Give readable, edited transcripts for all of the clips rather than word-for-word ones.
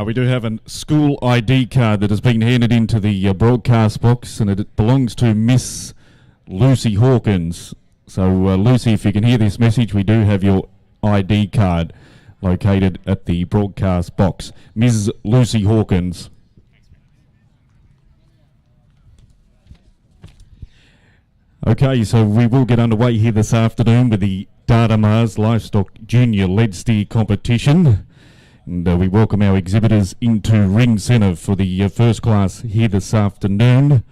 We do have a school ID card that has been handed into the broadcast box, and it belongs to Miss Lucy Hawkins. So, Lucy, if you can hear this message, we do have your ID card located at the broadcast box. Ms. Lucy Hawkins. Okay, so we will get underway here this afternoon with the Datamars Livestock Junior Lead Steer competition. And we welcome our exhibitors into Ring Centre for the first class here this afternoon.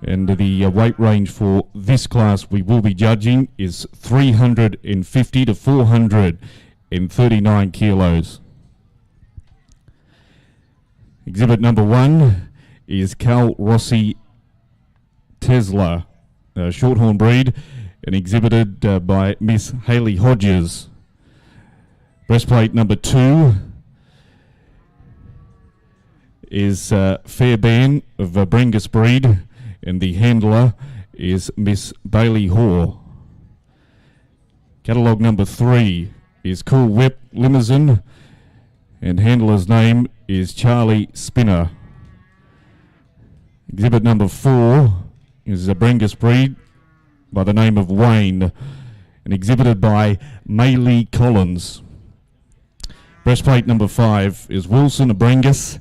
And the weight range for this class we will be judging is 350 to 439 kilos. Exhibit number 1 is Cal Rossi Tesla, shorthorn breed, and exhibited by Miss Hayley Hodges. Breastplate number 2 is Fairbairn of Bringus breed, and the handler is Miss Bailey Hoare. Catalogue number 3 is Cool Whip Limousine, and handler's name is Charlie Spinner. Exhibit number 4 is a Bringus breed by the name of Wayne, and exhibited by Maylee Collins. Breastplate number 5 is Wilson of Bringus,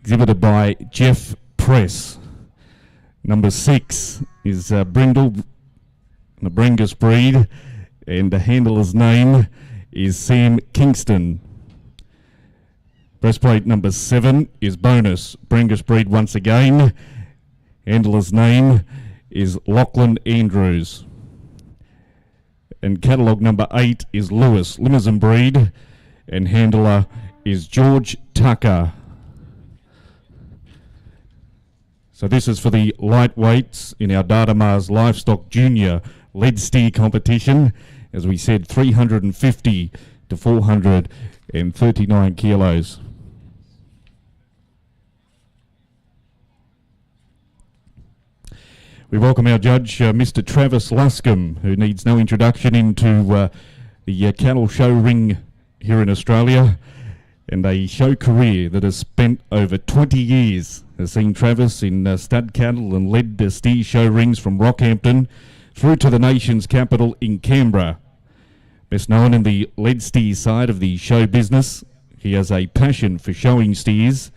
exhibited by Jeff Press. Number 6 is Brindle, the Bringus breed, and the handler's name is Sam Kingston. Breastplate number 7 is Bonus, Bringus breed once again. Handler's name is Lachlan Andrews. And catalogue number 8 is Lewis, Limousine breed, and handler is George Tucker. So this is for the lightweights in our Datamars Livestock Junior Lead Steer competition. As we said, 350 to 439 kilos. We welcome our judge, Mr. Travis Luscombe, who needs no introduction into the cattle show ring here in Australia, and a show career that has spent over 20 years has seen Travis in stud cattle and lead steer show rings from Rockhampton through to the nation's capital in Canberra. Best known in the lead steer side of the show business, he has a passion for showing steers,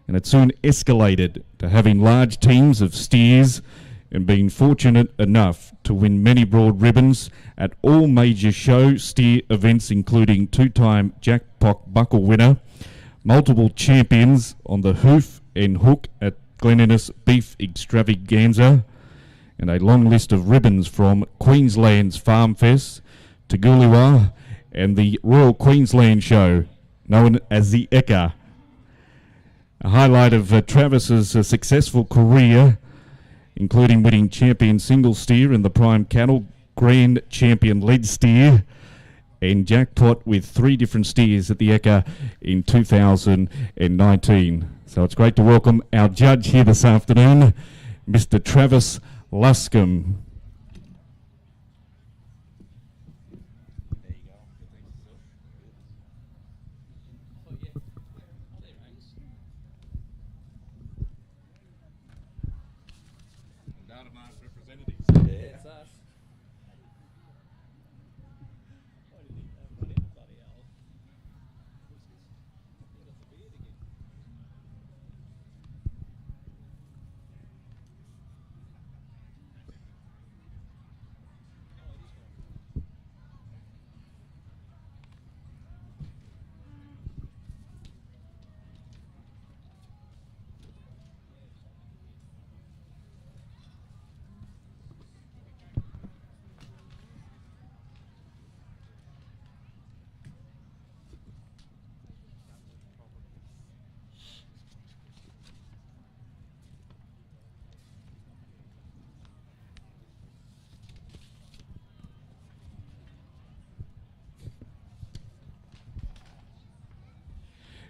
and it soon escalated to having large teams of steers and being fortunate enough to win many broad ribbons at all major show steer events, including 2-time jackpot buckle winner, multiple champions on the hoof and hook at Glen Innes Beef Extravaganza, and a long list of ribbons from Queensland's Farm Fest to Goolewah and the Royal Queensland Show, known as the Ekka. A highlight of Travis's successful career, including winning champion single steer in the Prime Cattle, grand champion lead steer, and jackpot with 3 different steers at the Ekka in 2019. So it's great to welcome our judge here this afternoon, Mr. Travis Luscombe.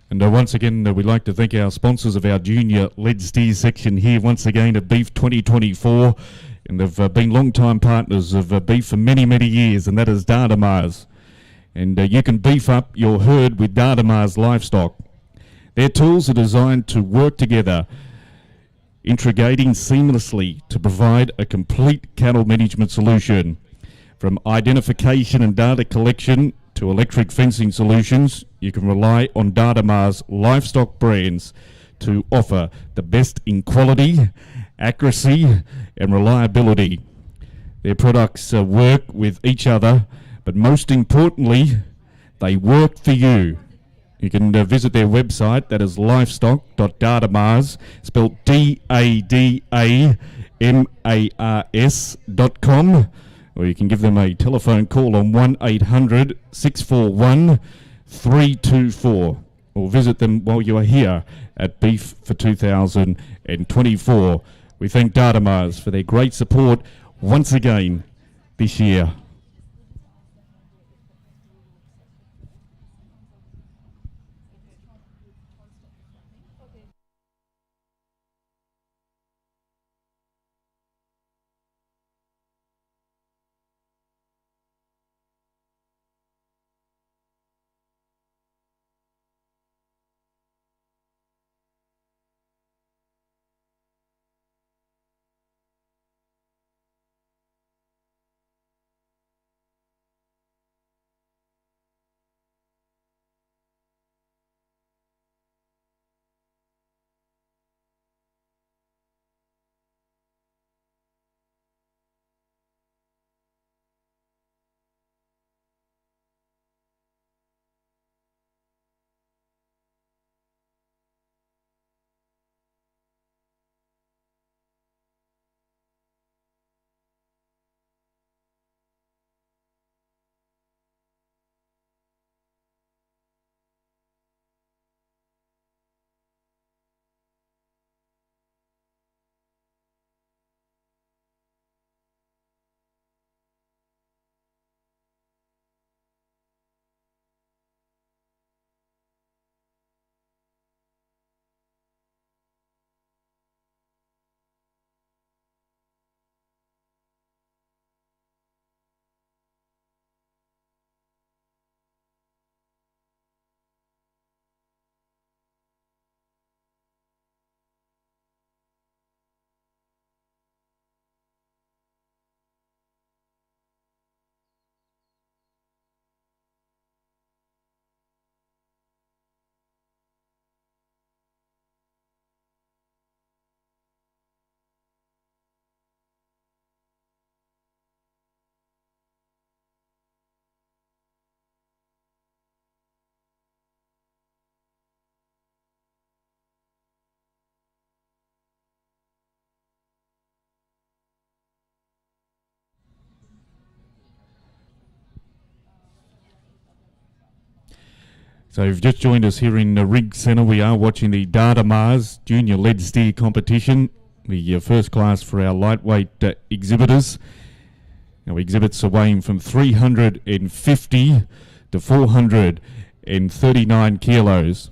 And once again, we'd like to thank our sponsors of our junior lead steer section here once again at Beef 2024. And they've been long-time partners of Beef for many, many years, and that is Datamars. and you can beef up your herd with Datamars Livestock. Their tools are designed to work together, integrating seamlessly to provide a complete cattle management solution. From identification and data collection to electric fencing solutions, you can rely on Datamars Livestock brands to offer the best in quality, accuracy and reliability. Their products work with each other, but most importantly, they work for you. You can visit their website, that is livestock.datamars, spelled DADAMARS.com, or you can give them a telephone call on 1800 641 324, or visit them while you are here at Beef for 2024. We thank Datamars for their great support once again this year. So you've just joined us here in the Rig Centre. We are watching the Datamars Junior Lead Steer Competition, the first class for our lightweight exhibitors. Now exhibits are weighing from 350 to 439 kilos.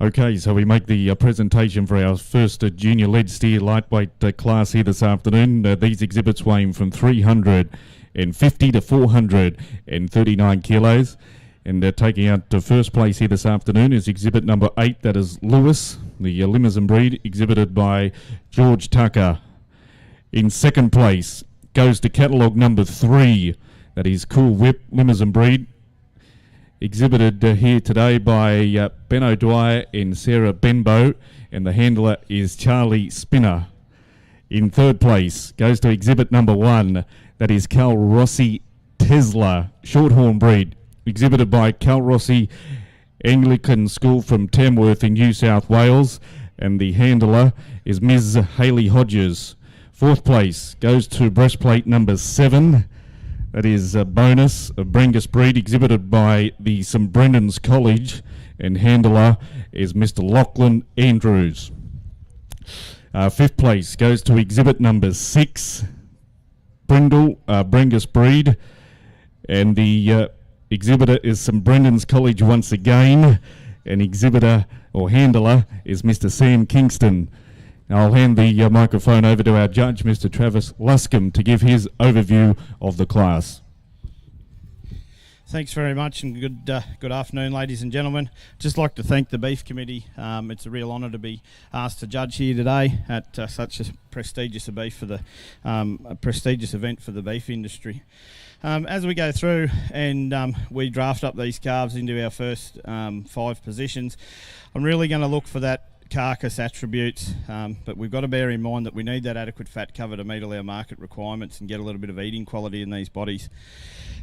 Okay, so we make the presentation for our first junior lead steer lightweight class here this afternoon. These exhibits weighing from 350 to 439 kilos. And taking out to first place here this afternoon is exhibit number 8, that is Lewis, the Limousin breed, exhibited by George Tucker. In second place goes to catalogue number 3, that is Cool Whip, Limousin breed, exhibited here today by Ben O'Dwyer and Sarah Benbow, and the handler is Charlie Spinner. In third place goes to exhibit number 1, that is Cal Rossi Tesla, Shorthorn breed, exhibited by Cal Rossi Anglican School from Tamworth in New South Wales, and the handler is Ms. Hayley Hodges. Fourth place goes to breastplate number 7, that is a bonus, a Brangus breed, exhibited by the St Brendan's College, and handler is Mr. Lachlan Andrews. Fifth place goes to exhibit number 6, Brindle, Brangus breed, and the exhibitor is St Brendan's College once again, and exhibitor or handler is Mr. Sam Kingston. I'll hand the microphone over to our judge, Mr. Travis Luscombe, to give his overview of the class. Thanks very much, and good afternoon, ladies and gentlemen. Just like to thank the Beef Committee. It's a real honour to be asked to judge here today at such a prestigious event for the beef industry. As we go through and we draft up these calves into our first 5 positions, I'm really going to look for that carcass attributes, but we've got to bear in mind that we need that adequate fat cover to meet all our market requirements and get a little bit of eating quality in these bodies.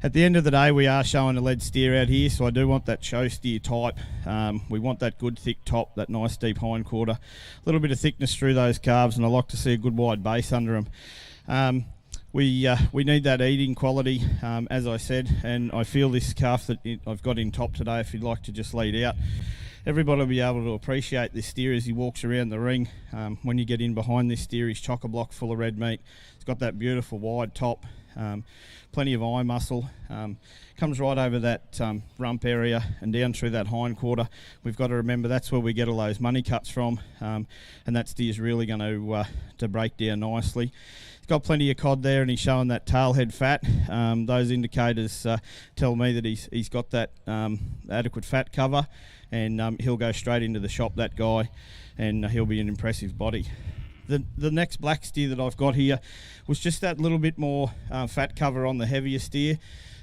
At the end of the day, we are showing a lead steer out here, so I do want that show steer type. We want that good thick top, that nice deep hind quarter, a little bit of thickness through those calves, and I like to see a good wide base under them. We need that eating quality, as I said, and I feel this calf that I've got in top today, if you'd like to just lead out, everybody will be able to appreciate this steer as he walks around the ring. When you get in behind this steer, he's chock-a-block full of red meat. It's got that beautiful wide top, plenty of eye muscle, comes right over that rump area and down through that hind quarter. We've got to remember that's where we get all those money cuts from, and that steer's really going to break down nicely. He's got plenty of cod there, and he's showing that tailhead fat. Those indicators tell me that he's got that adequate fat cover, and he'll go straight into the shop, that guy, and he'll be an impressive body. The next black steer that I've got here was just that little bit more fat cover on the heavier steer.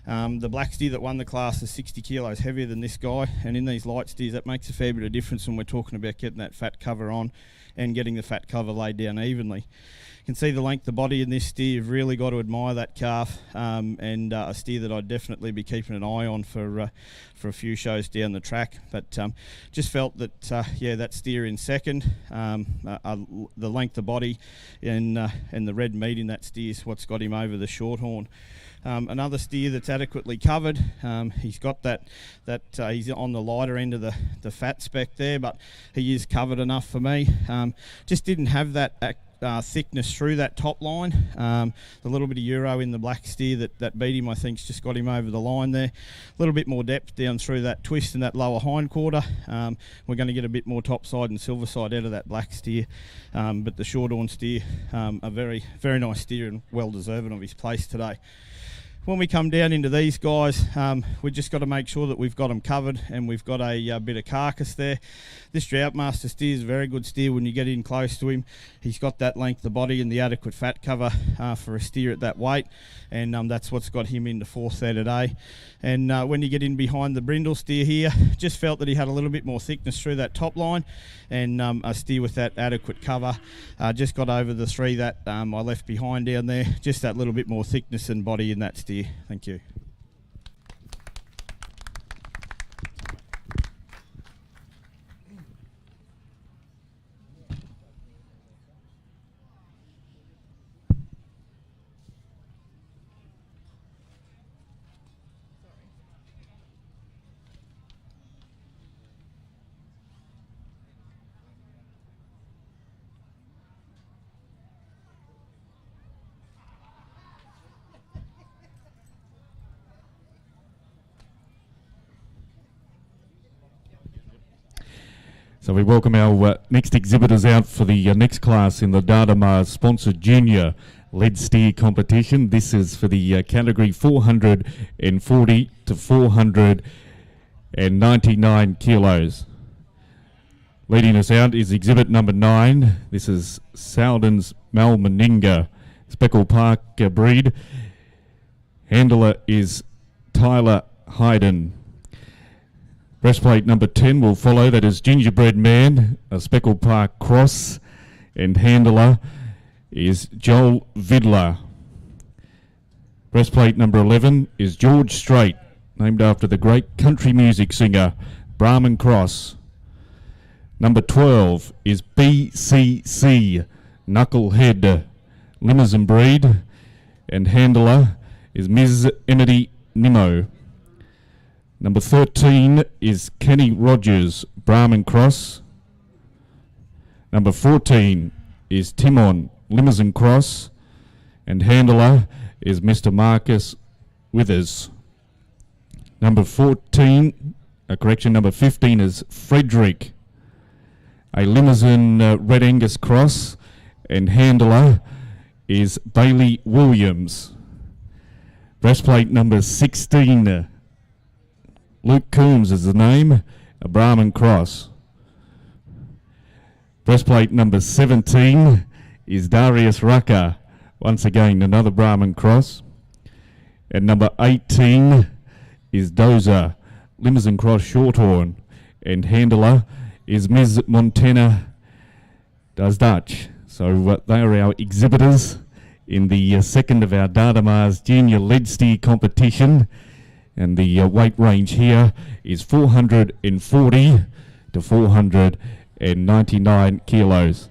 The black steer that won the class is 60 kilos heavier than this guy, and in these light steers that makes a fair bit of difference when we're talking about getting that fat cover on and getting the fat cover laid down evenly. You can see the length of body in this steer. You've really got to admire that calf, and a steer that I'd definitely be keeping an eye on for a few shows down the track. But just felt that that steer in second, the length of body and the red meat in that steer is what's got him over the shorthorn. Another steer that's adequately covered. He's got that he's on the lighter end of the fat spec there, but he is covered enough for me. Just didn't have that thickness through that top line. The little bit of euro in the black steer that beat him, I think, just got him over the line there. A little bit more depth down through that twist and that lower hind quarter. We're going to get a bit more top side and silver side out of that black steer, but the shorthorn steer, a very, very nice steer and well deserving of his place today. When we come down into these guys, we've just got to make sure that we've got them covered and we've got a bit of carcass there. This Droughtmaster steer is a very good steer when you get in close to him. He's got that length of body and the adequate fat cover for a steer at that weight, and that's what's got him into fourth there today. And when you get in behind the brindle steer here, just felt that he had a little bit more thickness through that top line, and a steer with that adequate cover. Just got over the 3 that I left behind down there, just that little bit more thickness and body in that steer. Thank you. So we welcome our next exhibitors out for the next class in the Datamars sponsored junior lead steer competition. This is for the category 440 to 499 kilos. Leading us out is exhibit number 9. This is Sowden's Malmaninga Speckle Park breed. Handler is Tyler Hayden. Breastplate number 10 will follow. That is Gingerbread Man, a Speckle Park cross, and handler is Joel Vidler. Breastplate number 11 is George Strait, named after the great country music singer Brahman Cross. Number 12 is BCC, Knucklehead, Limousin breed, and handler is Ms. Emily Nimmo. Number 13 is Kenny Rogers, Brahman Cross. Number 14 is Timon, Limousin Cross, and handler is Mr. Marcus Withers. Number 15 is Frederick, a Limousin Red Angus Cross, and handler is Bailey Williams. Breastplate number 16, Luke Coombs is the name, a Brahman Cross. Breastplate number 17 is Darius Rucker, once again another Brahman Cross. And number 18 is Dozer, Limousin Cross Shorthorn, and handler is Ms. Montana Does Dutch. So they are our exhibitors in the second of our Datamars Junior Lead Steer competition. And the weight range here is 440 to 499 kilos.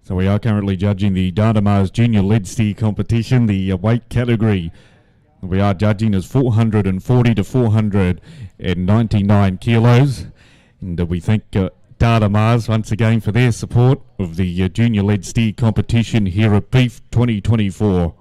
So we are currently judging the Datamars Junior Lead Steer competition, the weight category. We are judging as 440 to 499 kilos. And we thank Datamars once again for their support of the Junior Lead Steer competition here at Beef 2024.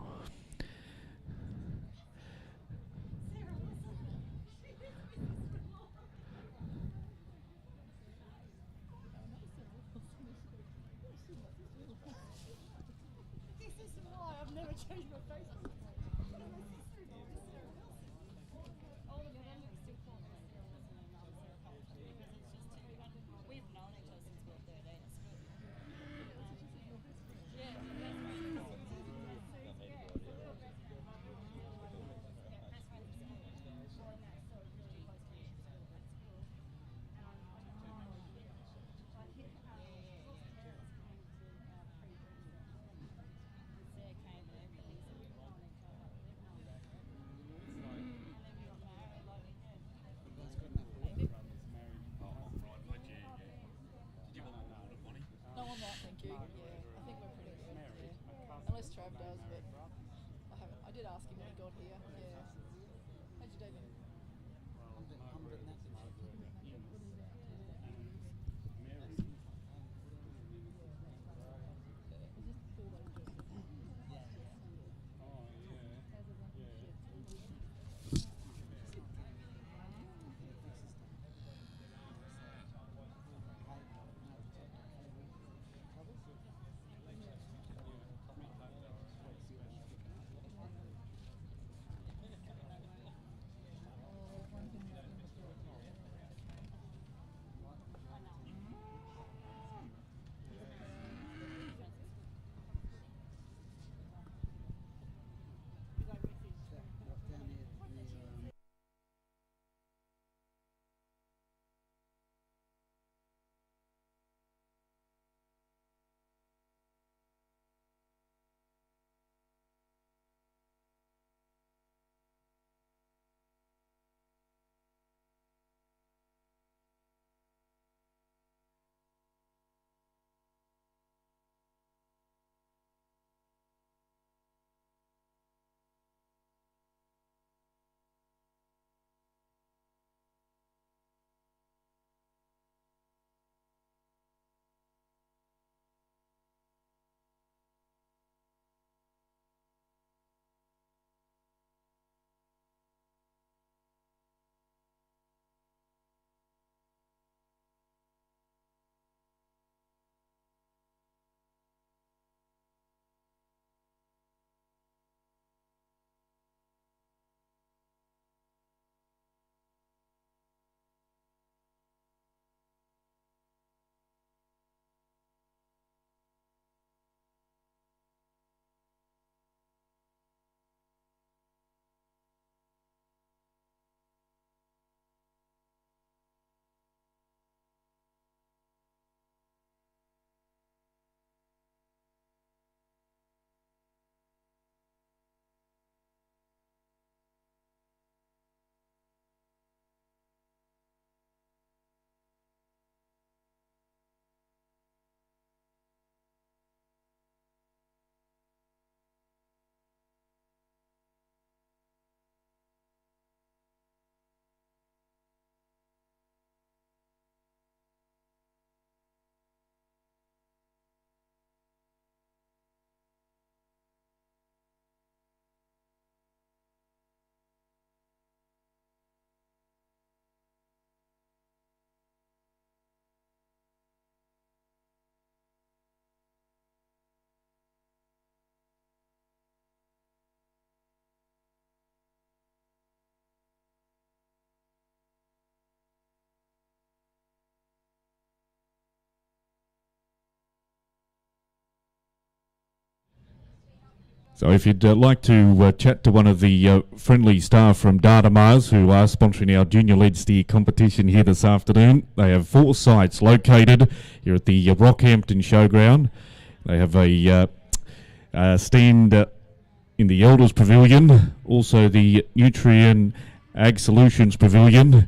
Trav does, but I haven't. I did ask him when he got here. Yeah. How'd you do that? So if you'd like to chat to one of the friendly staff from Datamars who are sponsoring our Junior Lead Steer competition here this afternoon, they have 4 sites located here at the Rockhampton Showground. They have a stand in the Elders Pavilion, also the Nutrient Ag Solutions Pavilion,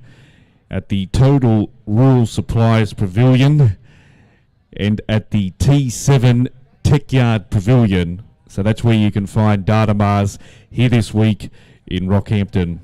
at the Total Rural Supplies Pavilion, and at the T7 Tech Yard Pavilion. So that's where you can find Datamars here this week in Rockhampton.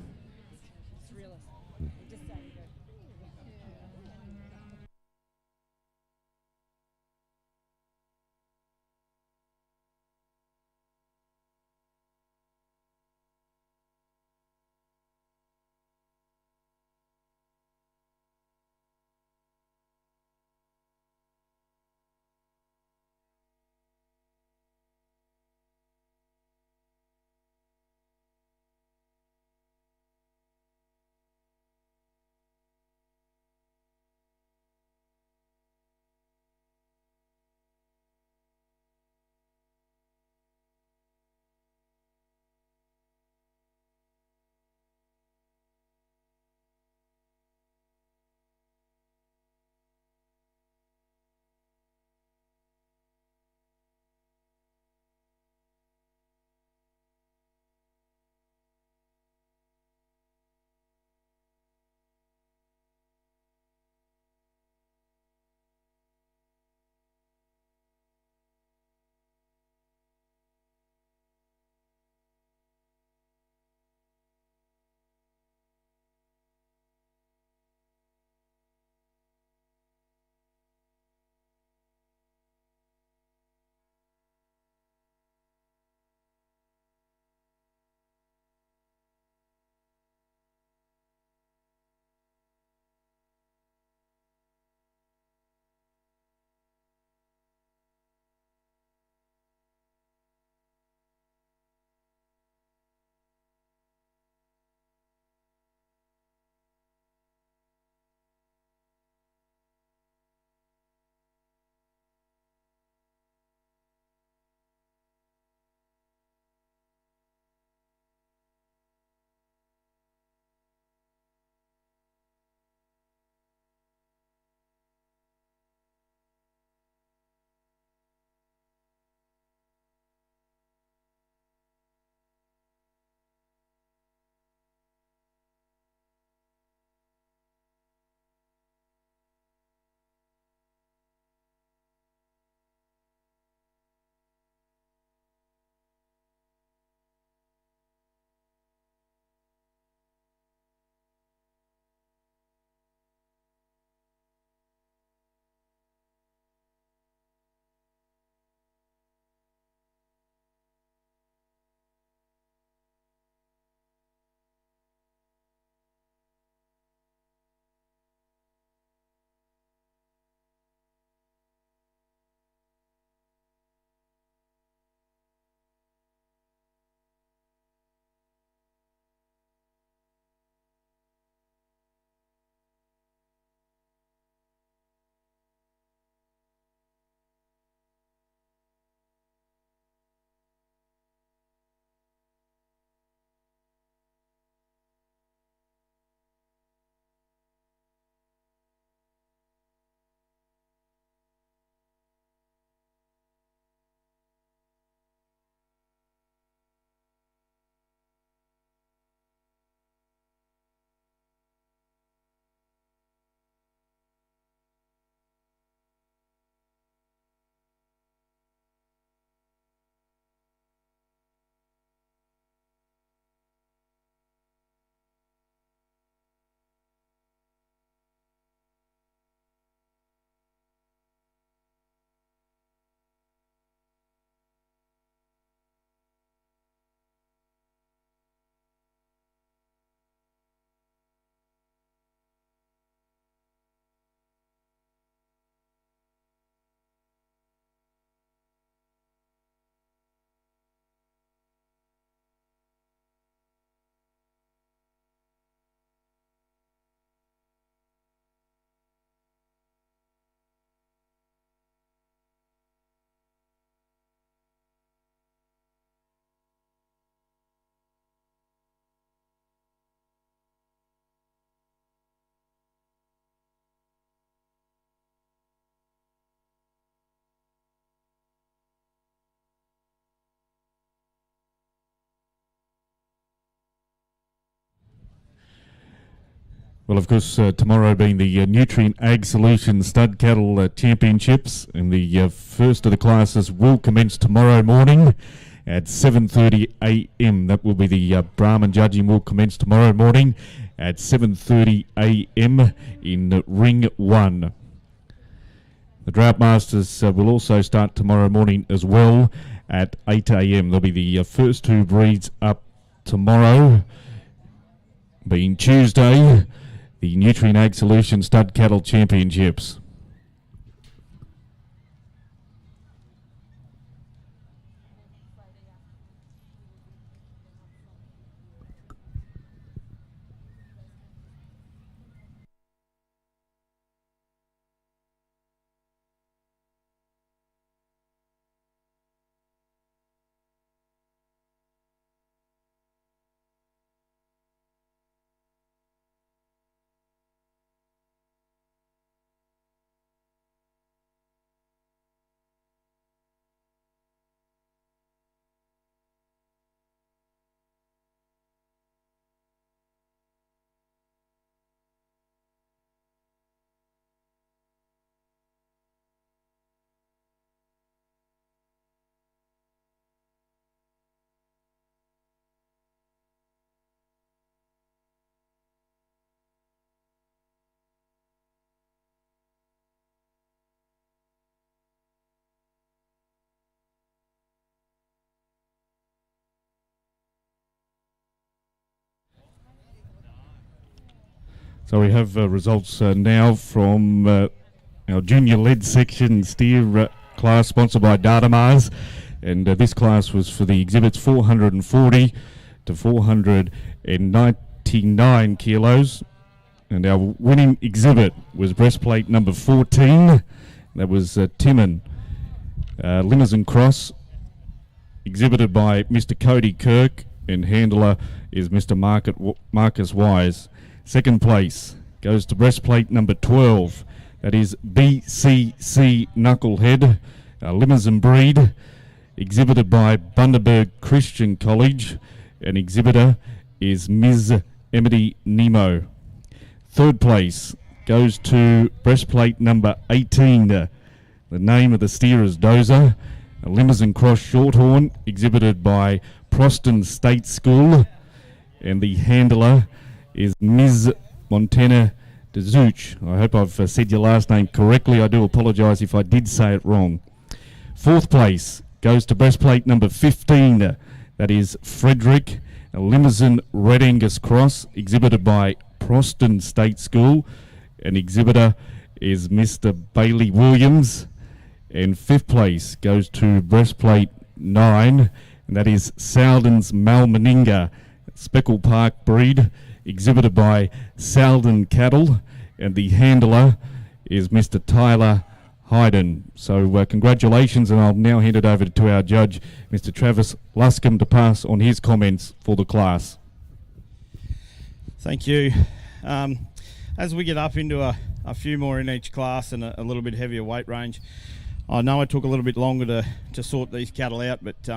Well, of course, tomorrow being the Nutrient Ag Solutions Stud Cattle Championships, and the first of the classes will commence tomorrow morning at 7:30 a.m. That will be the Brahman judging will commence tomorrow morning at 7:30 a.m. in Ring 1. The Drought Masters will also start tomorrow morning as well at 8 a.m. There'll be the first two breeds up tomorrow, being Tuesday, the Nutrient Ag Solutions Stud Cattle Championships. So we have results now from our junior lead section steer class sponsored by Datamars, and this class was for the exhibits 440 to 499 kilos, and our winning exhibit was breastplate number 14. That was Timon Limousin Cross, exhibited by Mr. Cody Kirk, and handler is Mr. Marcus Wise. Second place goes to breastplate number 12. That is BCC Knucklehead, a Limousin breed, exhibited by Bundaberg Christian College, and exhibitor is Ms. Emily Nemo. Third place goes to breastplate number 18. The name of the steer is Dozer, a Limousin Cross Shorthorn, exhibited by Proston State School, and the handler is Ms. Montana DeZuch. I hope I've said your last name correctly. I do apologise if I did say it wrong. Fourth place goes to breastplate number 15. That is Frederick, a Limousin Red Angus Cross, exhibited by Proston State School, and exhibitor is Mr. Bailey Williams. And fifth place goes to breastplate 9, and that is Saldon's Malmeninga, Speckle Park breed, exhibited by Salden Cattle, and the handler is Mr. Tyler Hayden. So congratulations, and I'll now hand it over to our judge, Mr. Travis Luscombe, to pass on his comments for the class. Thank you. As we get up into a few more in each class and a little bit heavier weight range, I know it took a little bit longer to sort these cattle out, but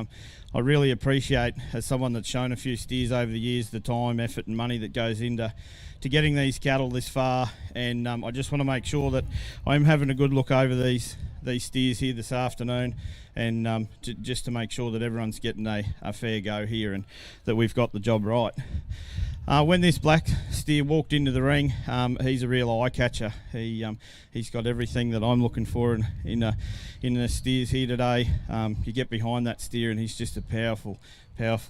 I really appreciate, as someone that's shown a few steers over the years, the time, effort and money that goes into getting these cattle this far, and I just want to make sure that I'm having a good look over these steers here this afternoon, and just to make sure that everyone's getting a fair go here and that we've got the job right. When this black steer walked into the ring, he's a real eye catcher. He's got everything that I'm looking for in the steers here today. You get behind that steer and he's just a powerful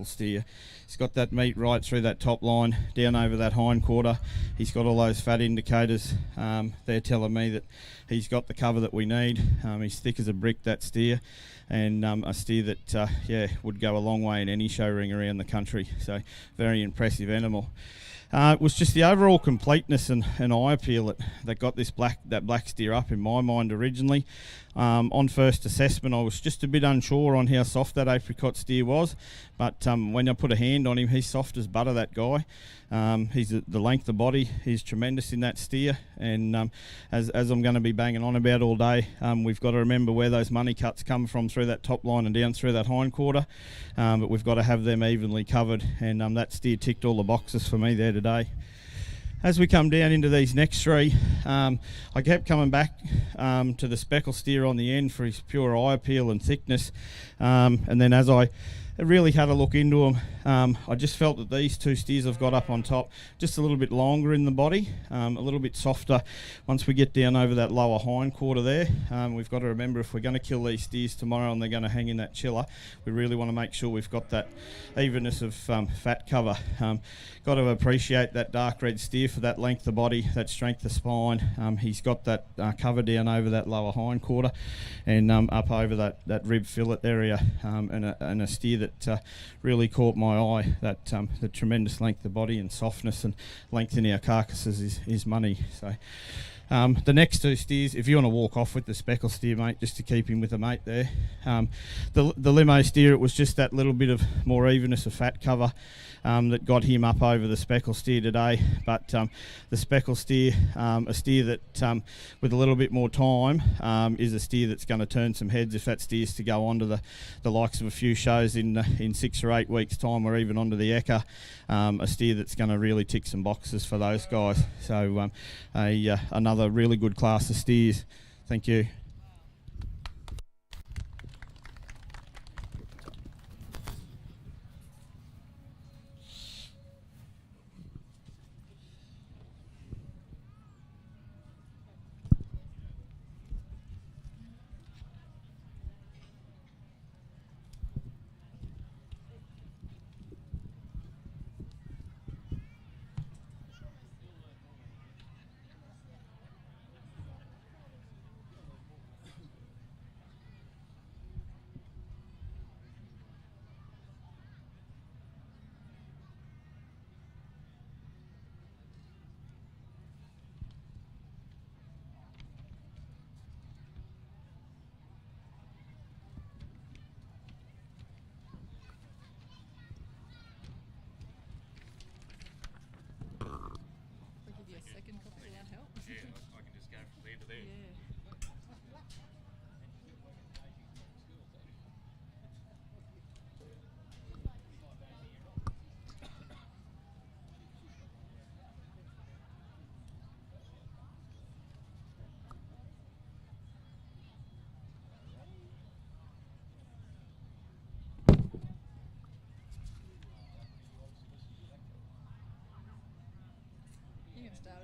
steer. He's got that meat right through that top line, down over that hind quarter. He's got all those fat indicators. They're telling me that he's got the cover that we need. He's thick as a brick, that steer, and a steer that would go a long way in any show ring around the country. So very impressive animal. It was just the overall completeness and eye appeal that got that black steer up in my mind originally. On first assessment, I was just a bit unsure on how soft that apricot steer was, but when I put a hand on him, he's soft as butter, that guy. He's the length of body is tremendous in that steer, and as I'm going to be banging on about all day, we've got to remember where those money cuts come from through that top line and down through that hind quarter, but we've got to have them evenly covered, and that steer ticked all the boxes for me there today. As we come down into these next three, I kept coming back to the speckle steer on the end for his pure eye appeal and thickness, and then as I really had a look into them, I just felt that these two steers have got up on top just a little bit longer in the body, a little bit softer once we get down over that lower hind quarter there. We've got to remember, if we're going to kill these steers tomorrow and they're going to hang in that chiller, we really want to make sure we've got that evenness of fat cover. Got to appreciate that dark red steer for that length of body, that strength of spine. He's got that cover down over that lower hind quarter and up over that rib fillet area, and a steer that really caught my eye. That the tremendous length of body and softness and length in our carcasses is money. So the next two steers, if you want to walk off with the speckle steer, mate, just to keep him with a mate there. The limo steer, it was just that little bit of more evenness of fat cover that got him up over the speckle steer today. But the speckle steer, a steer that with a little bit more time is a steer that's going to turn some heads if that steer's to go on to the likes of a few shows in 6 or 8 weeks' time, or even onto the Ekka. A steer that's going to really tick some boxes for those guys. So another really good class of steers. Thank you.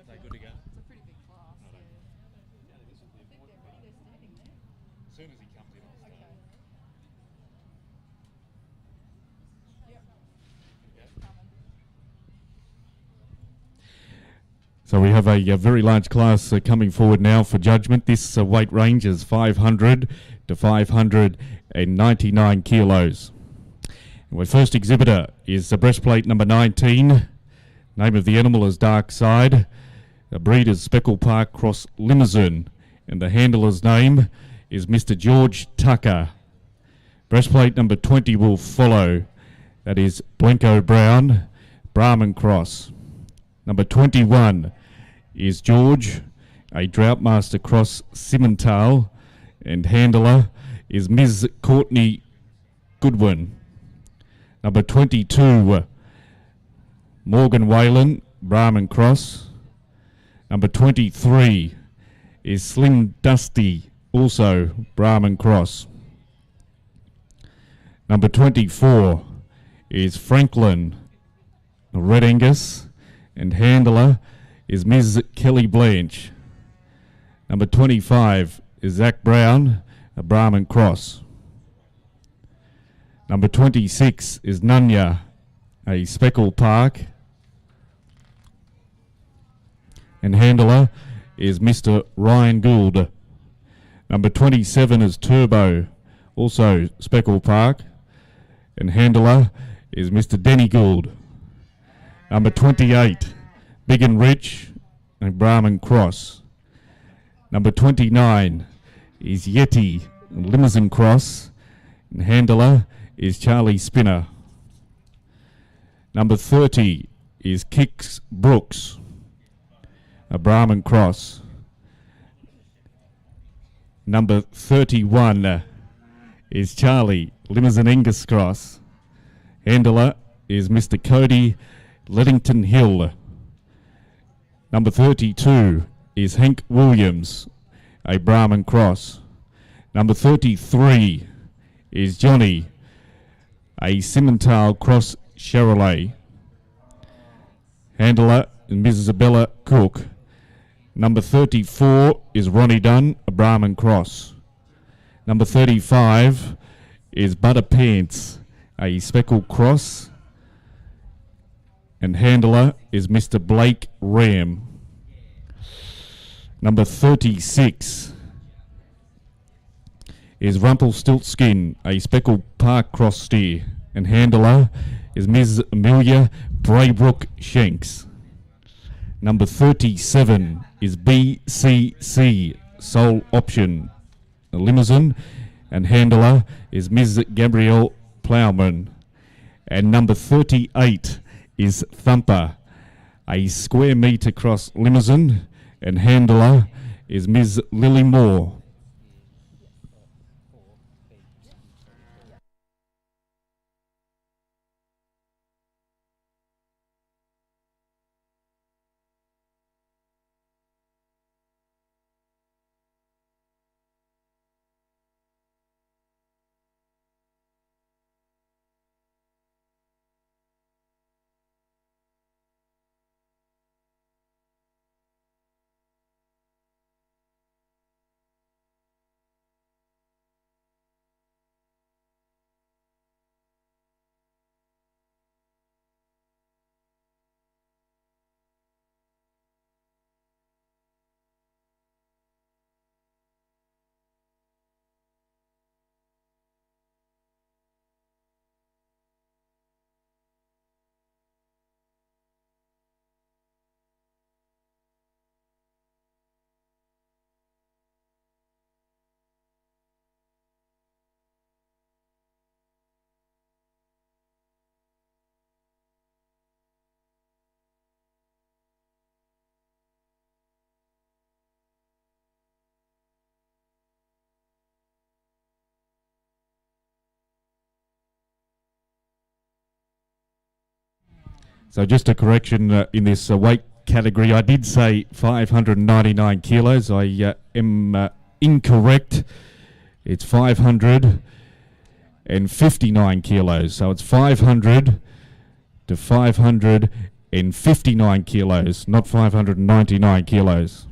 They're good to go. It's a pretty big class. Yeah. I think they're ready. They're standing there. As soon as he comes in, I'll start. Okay. Yep. Coming. So we have a very large class coming forward now for judgment. This weight range is 500 to 599 kilos. And our first exhibitor is the breastplate number 19. Name of the animal is Dark Side. The breed is Speckle Park Cross Limousin. And the handler's name is Mr. George Tucker. Breastplate number 20 will follow. That is Blenko Brown, Brahman Cross. Number 21 is George, a Droughtmaster Cross Simmental, and handler is Ms. Courtney Goodwin. Number 22, Morgan Whalen, Brahman Cross. Number 23 is Slim Dusty, also Brahman Cross. Number 24 is Franklin, Red Angus, and handler is Ms. Kelly Blanche. Number 25 is Zach Brown, a Brahman Cross. Number 26 is Nunya, a Speckle Park. And handler is Mr. Ryan Gould. Number 27 is Turbo, also Speckle Park. And handler is Mr. Denny Gould. Number 28, Big and Rich, and Brahman Cross. Number 29 is Yeti, Limousin Cross, and handler is Charlie Spinner. Number 30 is Kix Brooks, a Brahman Cross. Number 31 is Charlie, Limousin Angus Cross. Handler is Mr. Cody Leddington Hill. Number 32 is Hank Williams, a Brahman cross. Number 33 is Johnny, a Simmental cross Chevrolet. Handler is Mrs. Isabella Cook. Number 34 is Ronnie Dunn, a Brahman cross. Number 35 is Butter Pants, a speckled cross. And handler is Mr. Blake Ram. Number 36 is Rumpelstiltskin, a speckled park cross steer. And handler is Ms. Amelia Braybrook Shanks. Number 37 is BCC, sole option, a limousine. And handler is Ms. Gabrielle Plowman. And number 38 is Thumper, a square metre cross limousine, and handler is Ms. Lily Moore. So just a correction in this weight category. I did say 599 kilos. I am incorrect. It's 559 kilos. So it's 500 to 559 kilos, not 599 kilos.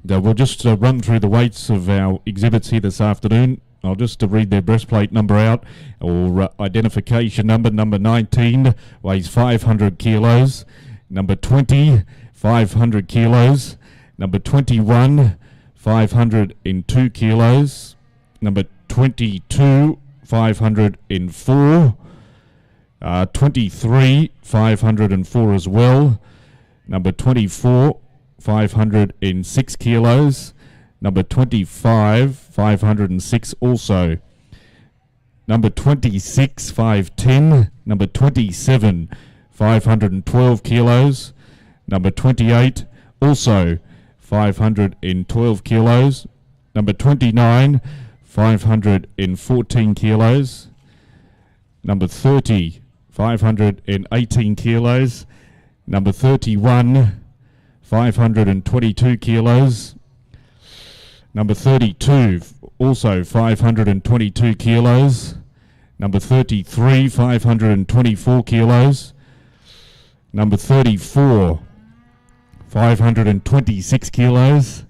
We'll just run through the weights of our exhibits here this afternoon. I'll just read their breastplate number out, or identification number. Number 19 weighs 500 kilos. Number 20, 500 kilos. Number 21, 502 kilos. Number 22, 504. 23, 504 as well. Number 24, 506 kilos. Number 25, 506 also. Number 26, 510. Number 27, 512 kilos. Number 28, also 512 kilos. Number 29, 514 kilos. Number 30, 518 kilos. Number 31, 522 kilos. Number 32, also 522 kilos. Number 33, 524 kilos. Number 34, 526 kilos.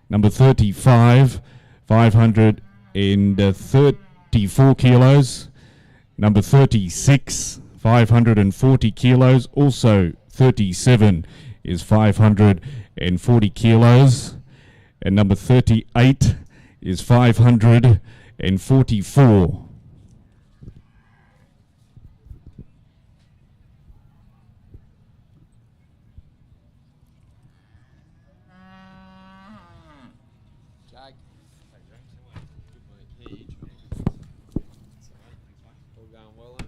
Number 35, 534 kilos. Number 36, 540 kilos. Also 37 is 540 kilos. And number 38 is 544. Jag. All going well, eh?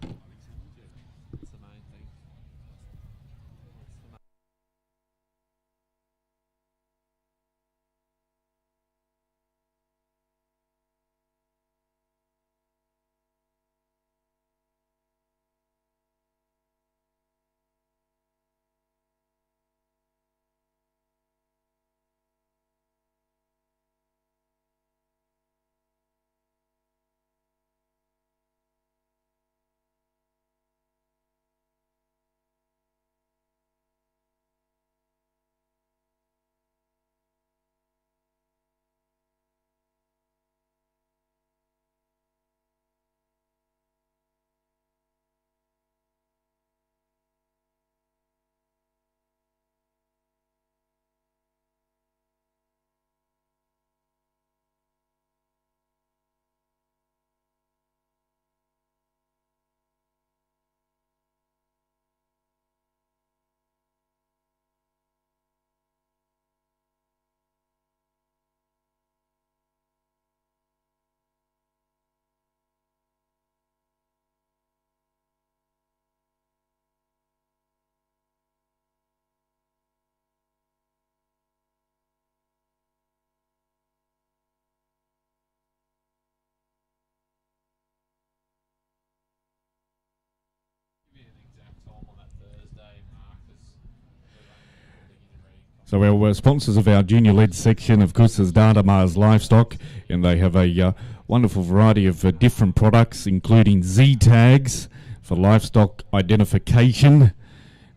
So our sponsors of our junior-led section, of course, is Datamars Livestock, and they have a wonderful variety of different products, including Z-tags for livestock identification.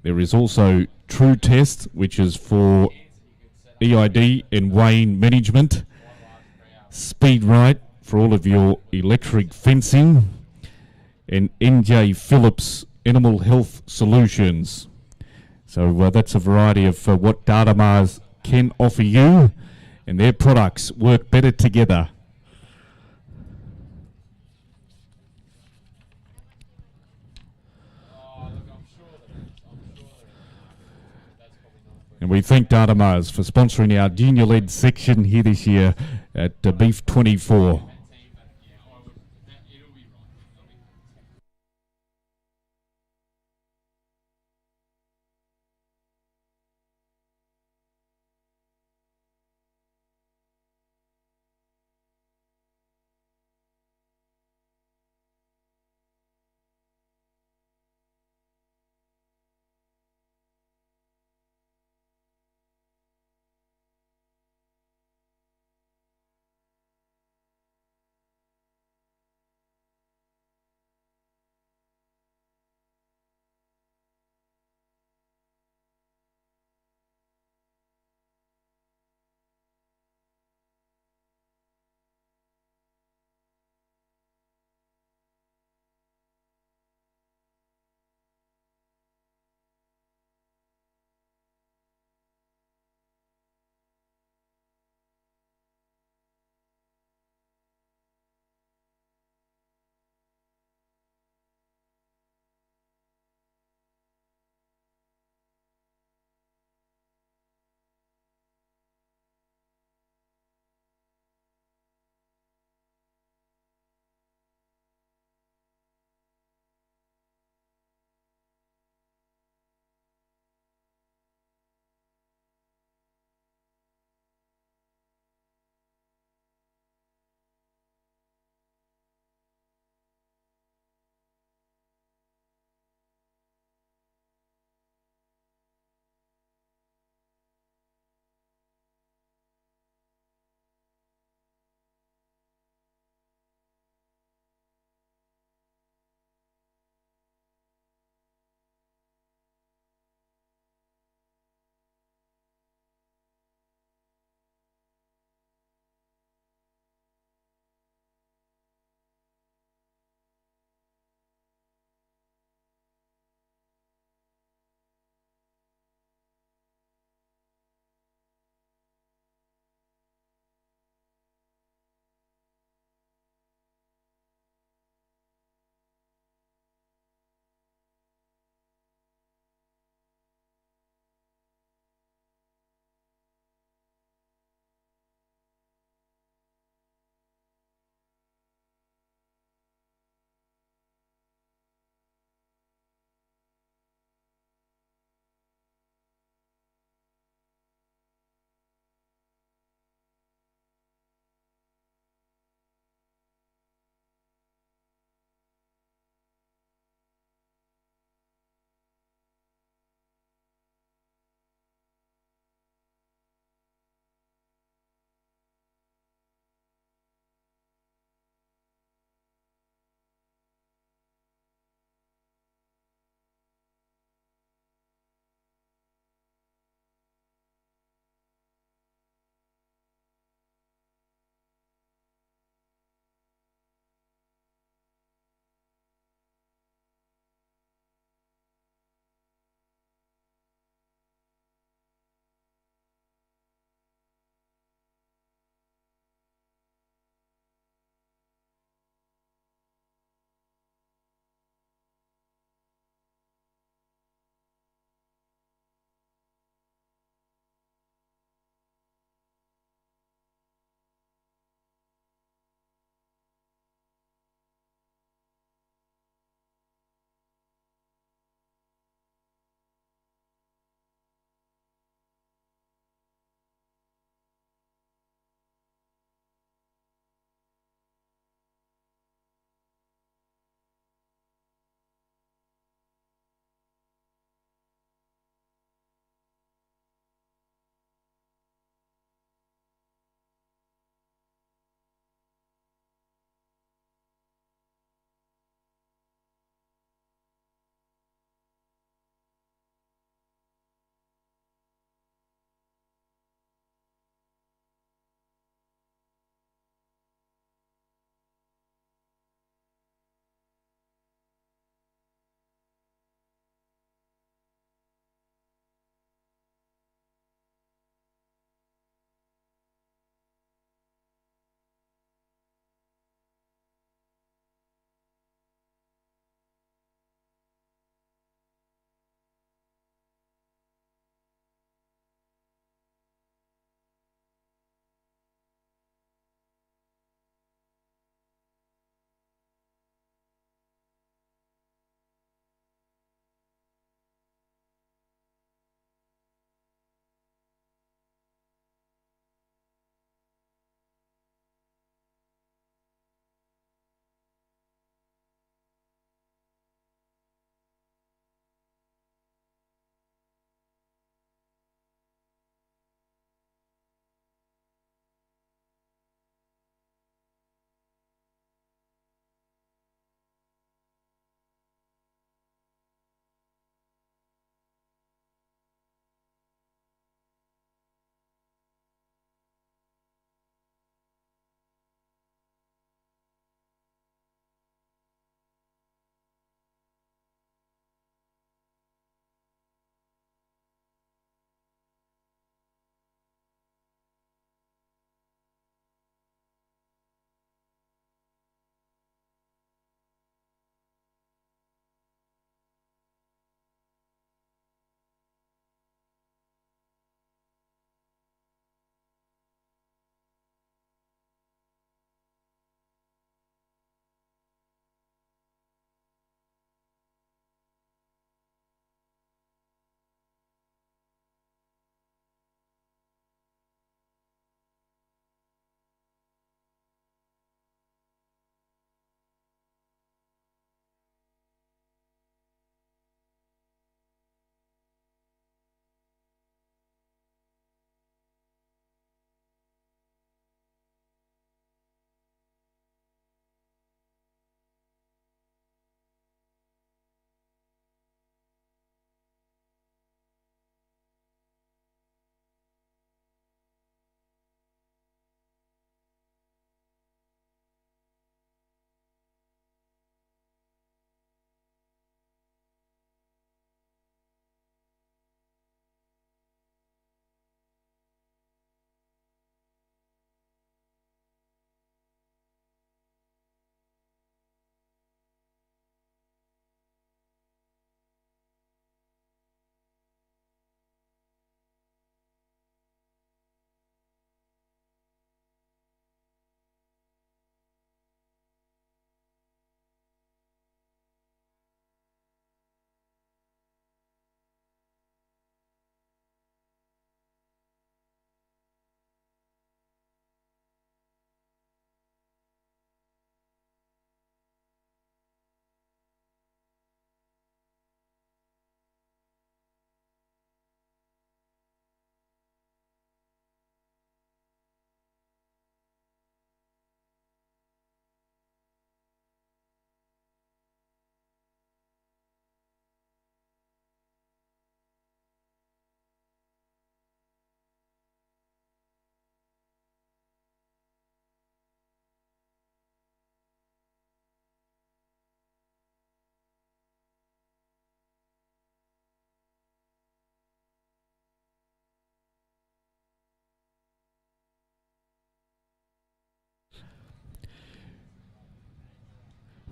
There is also True Test, which is for EID and weighing management. Speed Right for all of your electric fencing. And NJ Phillips Animal Health Solutions. So that's a variety of what Datamars can offer you, and their products work better together. And we thank Datamars for sponsoring our junior-led section here this year at Beef 24.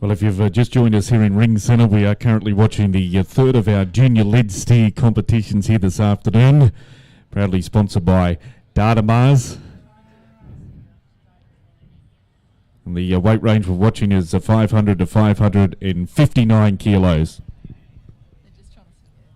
Well, if you've just joined us here in Ring Centre, we are currently watching the third of our junior lead steer competitions here this afternoon, proudly sponsored by Datamars. And the weight range we're watching is 500 to 559 kilos. They're just trying to see it.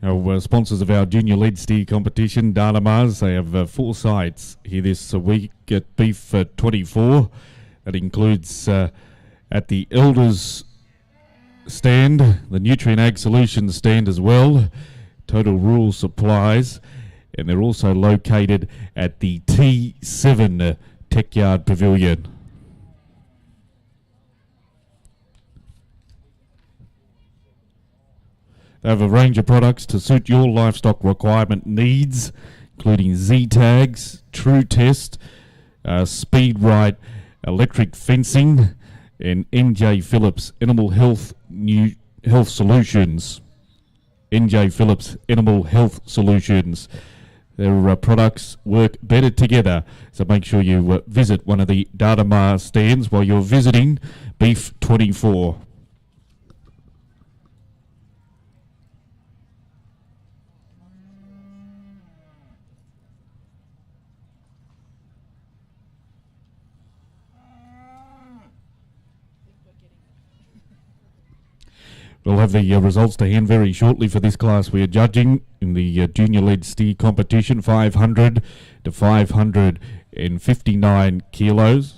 Our sponsors of our junior lead steer competition, Datamars, they have 4 sites here this week at Beef 24. That includes at the Elders stand, the Nutrient Ag Solutions stand as well, Total Rural Supplies, and they're also located at the T7 Tech Yard Pavilion. They have a range of products to suit your livestock requirement needs, including Z-Tags, True Test, Speed Right, electric fencing, and NJ Phillips Animal Health Solutions. NJ Phillips Animal Health Solutions. Their products work better together, so make sure you visit one of the Datamars stands while you're visiting Beef 24. We'll have the results to hand very shortly for this class we are judging in the junior lead steer competition, 500 to 559 kilos.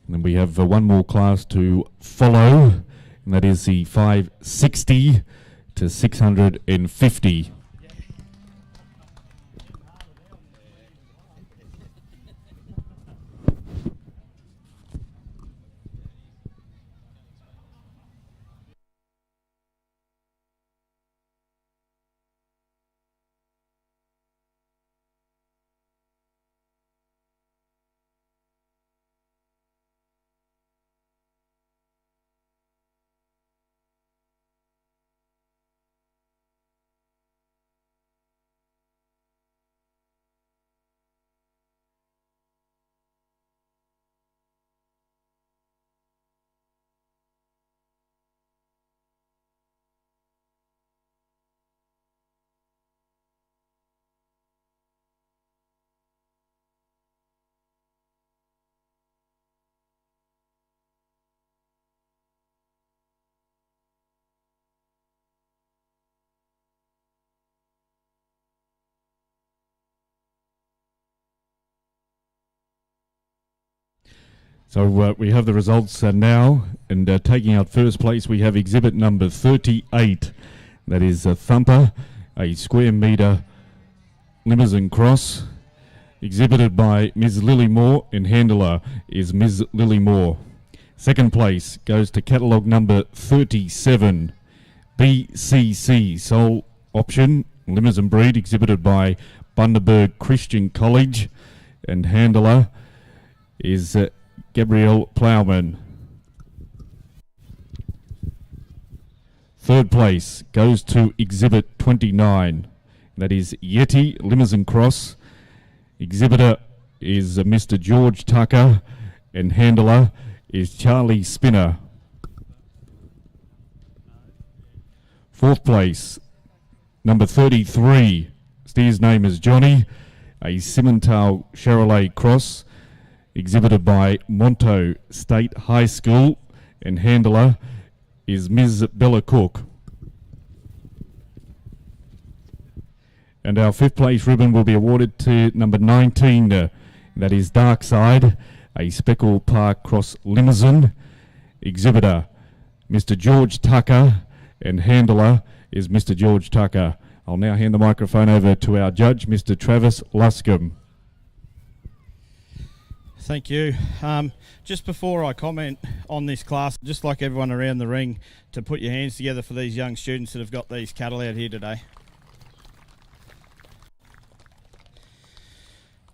And then we have one more class to follow, and that is the 560 to 650. So we have the results now, and taking out first place we have exhibit number 38. That is Thumper, a square metre Limousin cross, exhibited by Ms. Lily Moore, and handler is Ms. Lily Moore. Second place goes to catalogue number 37, BCC Sole Option, Limousin breed, exhibited by Bundaberg Christian College, and handler is Gabrielle Plowman. Third place goes to exhibit 29. That is Yeti Limousin Cross. Exhibitor is Mr. George Tucker, and handler is Charlie Spinner. Fourth place, number 33. Steer's name is Johnny, a Simmental Charolais Cross, exhibited by Monto State High School, and handler is Ms. Bella Cook. And our fifth place ribbon will be awarded to number 19, that is Dark Side, a Speckle Park Cross Limousin, exhibitor Mr. George Tucker, and handler is Mr. George Tucker. I'll now hand the microphone over to our judge, Mr. Travis Luscombe. Thank you. Just before I comment on this class, just like everyone around the ring, to put your hands together for these young students that have got these cattle out here today.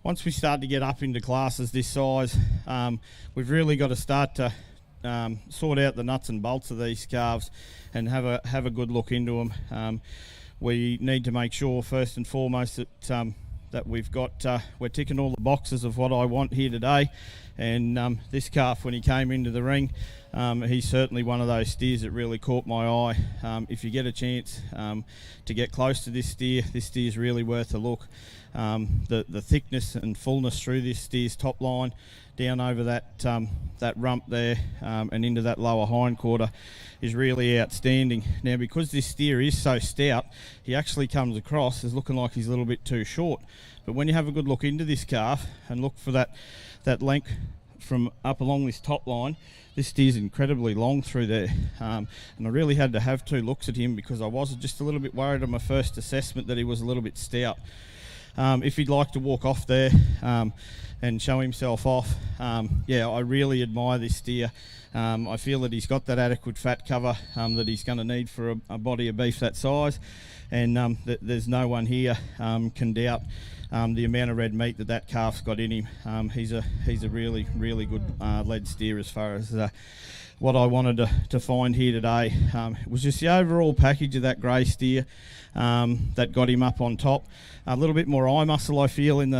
Once we start to get up into classes this size, we've really got to start to sort out the nuts and bolts of these calves and have a good look into them. We need to make sure first and foremost that we've got, we're ticking all the boxes of what I want here today. And this calf, when he came into the ring, He's certainly one of those steers that really caught my eye. If you get a chance to get close to this steer's really worth a look. The thickness and fullness through this steer's top line, down over that rump there and into that lower hindquarter is really outstanding. Now, because this steer is so stout, he actually comes across as looking like he's a little bit too short. But when you have a good look into this calf and look for that length from up along this top line, this steer's incredibly long through there. And I really had to have two looks at him because I was just a little bit worried on my first assessment that he was a little bit stout. If he'd like to walk off there and show himself off, yeah, I really admire this steer. I feel that he's got that adequate fat cover that he's going to need for a body of beef that size, and there's no one here can doubt the amount of red meat that calf's got in him. He's a really, really good lead steer as far as what I wanted to find here today. It was just the overall package of that grey steer that got him up on top. A little bit more eye muscle, I feel, in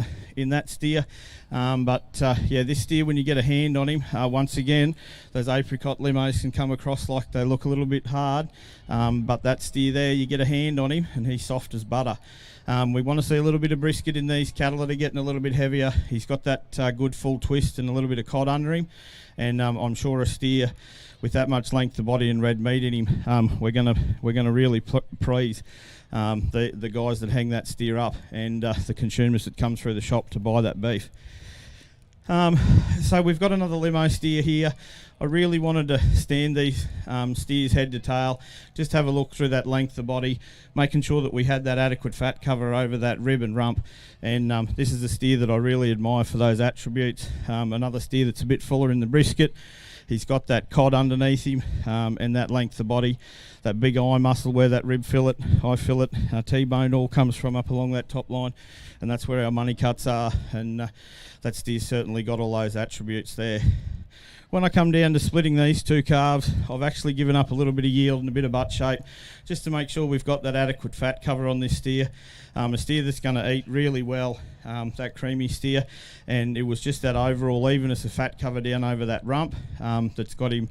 that steer. But yeah, this steer, when you get a hand on him, once again, those apricot limos can come across like they look a little bit hard. But that steer there, you get a hand on him and he's soft as butter. We want to see a little bit of brisket in these cattle that are getting a little bit heavier. He's got that good full twist and a little bit of cod under him. And I'm sure a steer with that much length of body and red meat in him, we're gonna really please the guys that hang that steer up and the consumers that come through the shop to buy that beef. So we've got another limo steer here. I really wanted to stand these steers head to tail, just have a look through that length of body, making sure that we had that adequate fat cover over that rib and rump. And this is a steer that I really admire for those attributes. Another steer that's a bit fuller in the brisket. He's got that cod underneath him and that length of body, that big eye muscle where that rib fillet, eye fillet, T-bone all comes from up along that top line, and that's where our money cuts are, and that steer's certainly got all those attributes there. When I come down to splitting these two calves, I've actually given up a little bit of yield and a bit of butt shape just to make sure we've got that adequate fat cover on this steer. A steer that's going to eat really well, that creamy steer, and it was just that overall evenness of fat cover down over that rump that's got him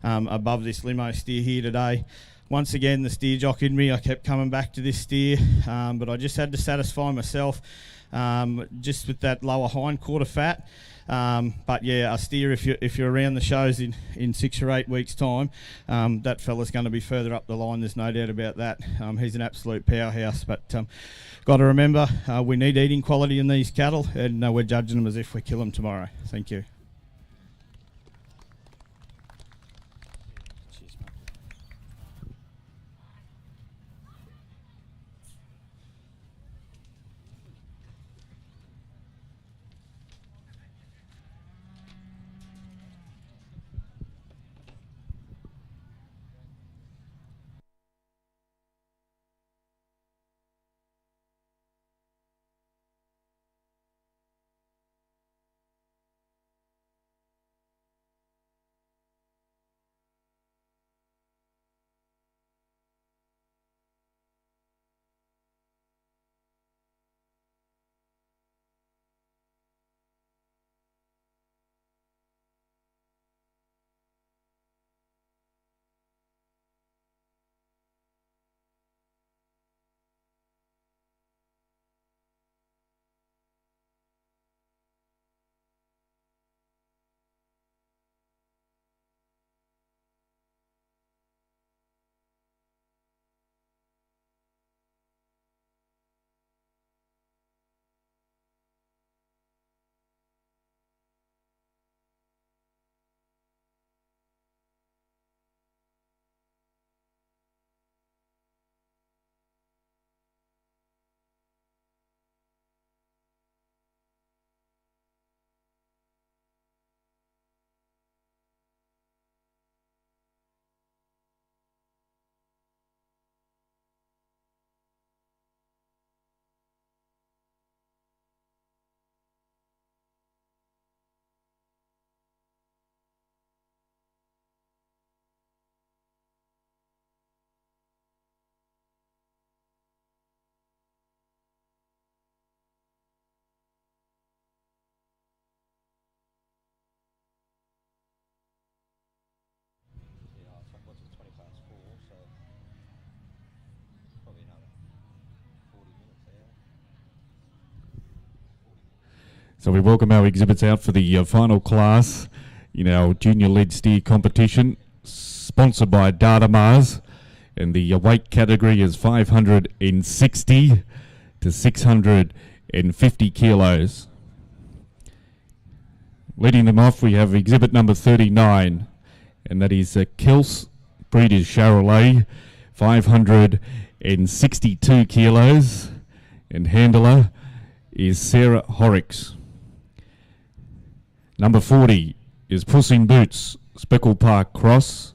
above this limo steer here today. Once again, the steer jock in me, I kept coming back to this steer, but I just had to satisfy myself just with that lower hindquarter fat. But yeah, a steer, if you're around the shows in 6 or 8 weeks' time, that fella's going to be further up the line. There's no doubt about that. He's an absolute powerhouse. But got to remember, we need eating quality in these cattle, and we're judging them as if we kill them tomorrow. Thank you. So we welcome our exhibits out for the final class in our junior lead steer competition, sponsored by Datamars, and the weight category is 560 to 650 kilos. Leading them off, we have exhibit number 39, and that is Kels, breed is Charolais, 562 kilos, and handler is Sarah Horrocks. Number 40 is Puss in Boots, Speckle Park Cross,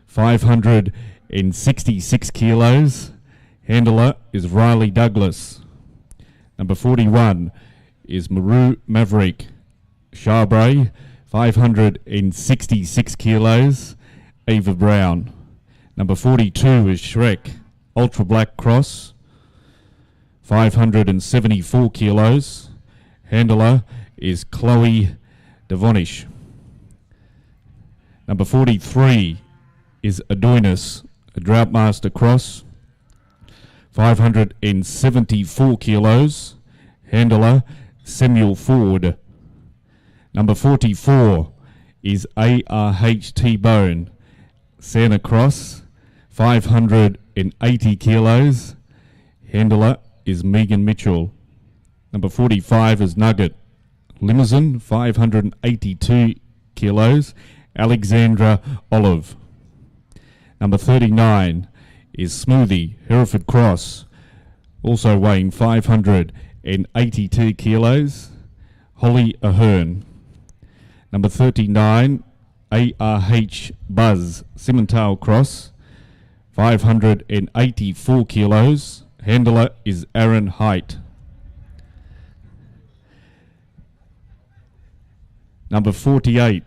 566 kilos. Handler is Riley Douglas. Number 41 is Maru Maverick, Charbray, 566 kilos. Ava Brown. Number 42 is Shrek, Ultra Black Cross, 574 kilos. Handler is Chloe Devonish. Number 43 is Adonis, a Drought Master Cross, 574 kilos. Handler Samuel Ford. Number 44 is ARH T-Bone, Santa Cross, 580 kilos. Handler is Megan Mitchell. Number 45 is Nugget, Limousine, 582 kilos. Alexandra Olive. Number 39 is Smoothie, Hereford Cross, also weighing 582 kilos. Holly Ahern. Number 39, ARH Buzz, Simmental Cross, 584 kilos. Handler is Aaron Height. Number 48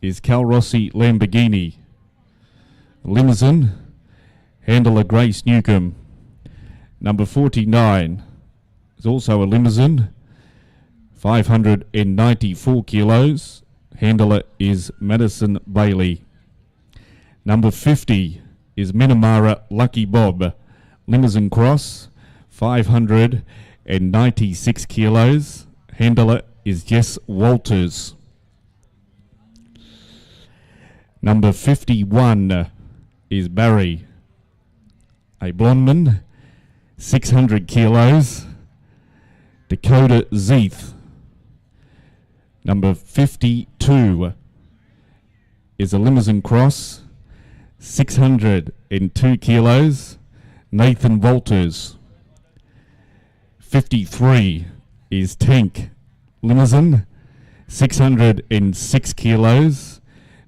is Cal Rossi Lamborghini, Limousine. Handler Grace Newcomb. Number 49 is also a Limousine, 594 kilos. Handler is Madison Bailey. Number 50 is Minamara Lucky Bob, Limousine Cross, 596 kilos. Handler is Jess Walters. Number 51 is Barry, a Blondman, 600 kilos. Dakota Zeeth. Number 52 is a Limousine Cross, 602 kilos. Nathan Walters. 53 is Tank, Limousine, 606 kilos.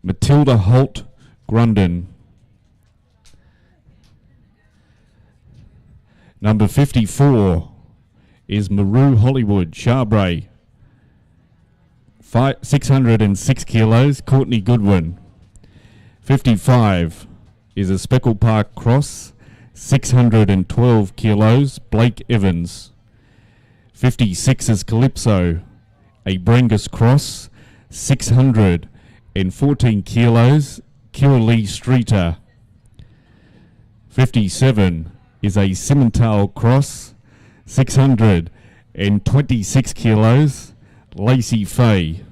Matilda Holt Grundon. Number 54 is Maru Hollywood Charbray, 606 kilos. Courtney Goodwin. 55 is a Speckle Park Cross, 612 kilos. Blake Evans. 56 is Calypso, a Brangus Cross, 614 kilos. Kira Lee Streeter. 57 is a Simmental Cross, 626 kilos. Lacey Fay.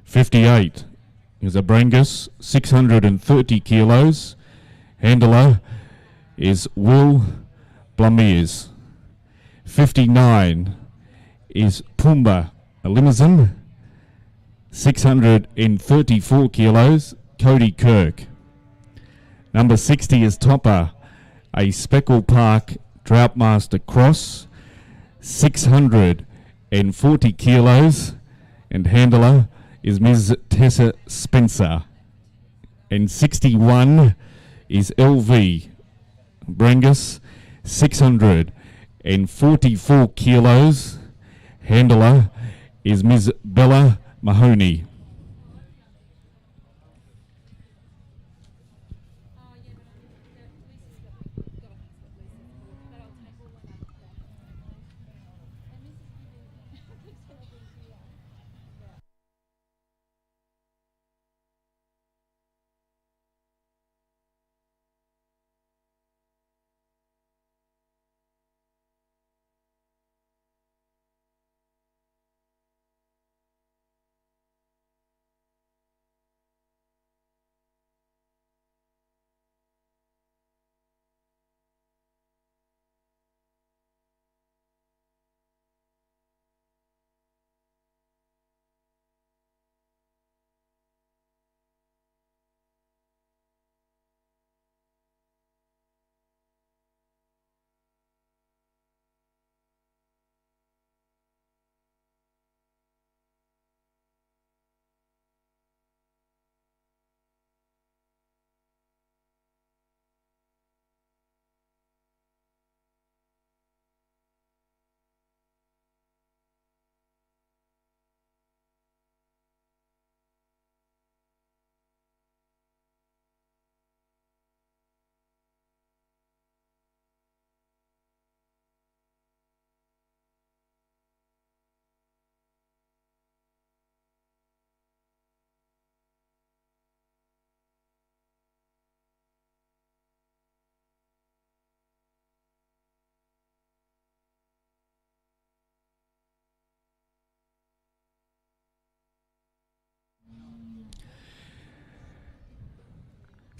58 is a Brangus, 630 kilos. Handler is Will Blamiers. 59 is Pumbaa, a Limousine, 634 kilos. Cody Kirk. Number 60 is Topper, a Speckle Park Drought Master Cross, 640 kilos. And handler is Ms. Tessa Spencer. And 61 is LV, Brangus, 644 kilos. Handler is Ms. Bella Mahoney.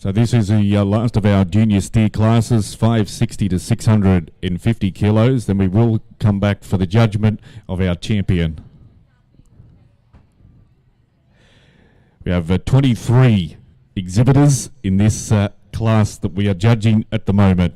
So this is the last of our junior steer classes, 560 to 650 kilos. Then we will come back for the judgment of our champion. We have 23 exhibitors in this class that we are judging at the moment.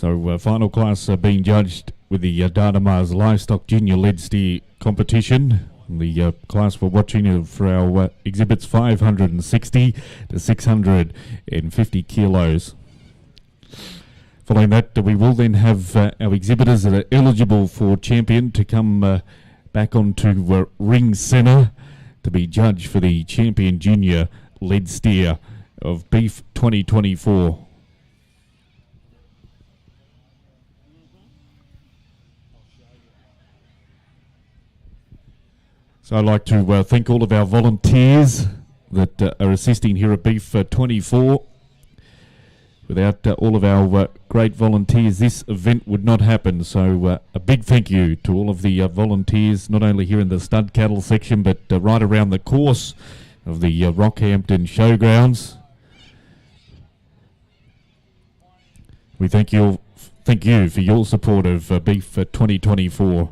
So final class being judged with the Datamars Livestock Junior Lead Steer competition. The class we're watching for our exhibits 560 to 650 kilos. Following that, we will then have our exhibitors that are eligible for champion to come back onto ring centre to be judged for the champion junior lead steer of Beef 2024. So I'd like to thank all of our volunteers that are assisting here at Beef 24. Without all of our great volunteers, this event would not happen. So a big thank you to all of the volunteers, not only here in the stud cattle section, but right around the course of the Rockhampton Showgrounds. We thank you for your support of Beef 2024.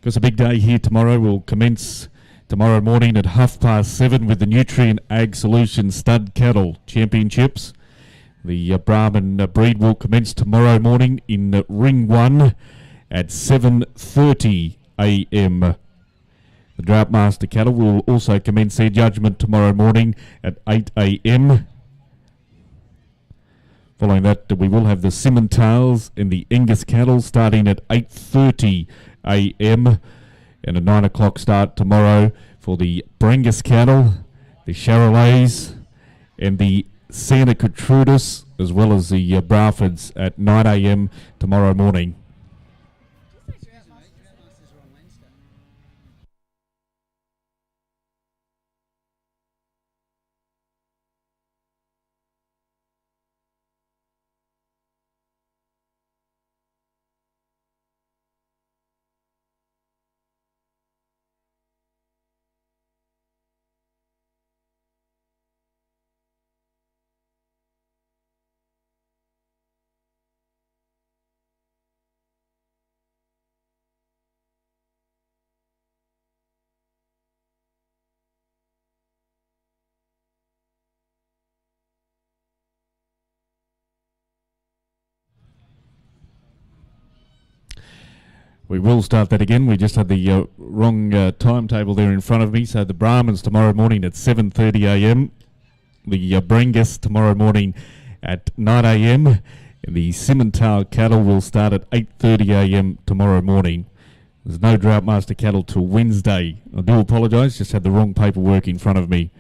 It's a big day here tomorrow. We'll commence tomorrow morning at 7:30 with the Nutrient Ag Solutions Stud Cattle Championships. The Brahman breed will commence tomorrow morning in Ring 1 at 7:30 a.m. The Drought Master cattle will also commence their judgment tomorrow morning at 8 a.m. Following that, we will have the Simmentals and the Angus cattle starting at 8:30 a.m. and a 9 o'clock start tomorrow for the Brangus cattle, the Charolais and the Santa Gertrudis, as well as the Braffords at 9 a.m. tomorrow morning. We will start that again. We just had the wrong timetable there in front of me. So the Brahmins tomorrow morning at 7:30 a.m. The Brangus tomorrow morning at 9 a.m. And the Simmental cattle will start at 8:30 a.m. tomorrow morning. There's no Drought Master cattle till Wednesday. I do apologise, just had the wrong paperwork in front of me.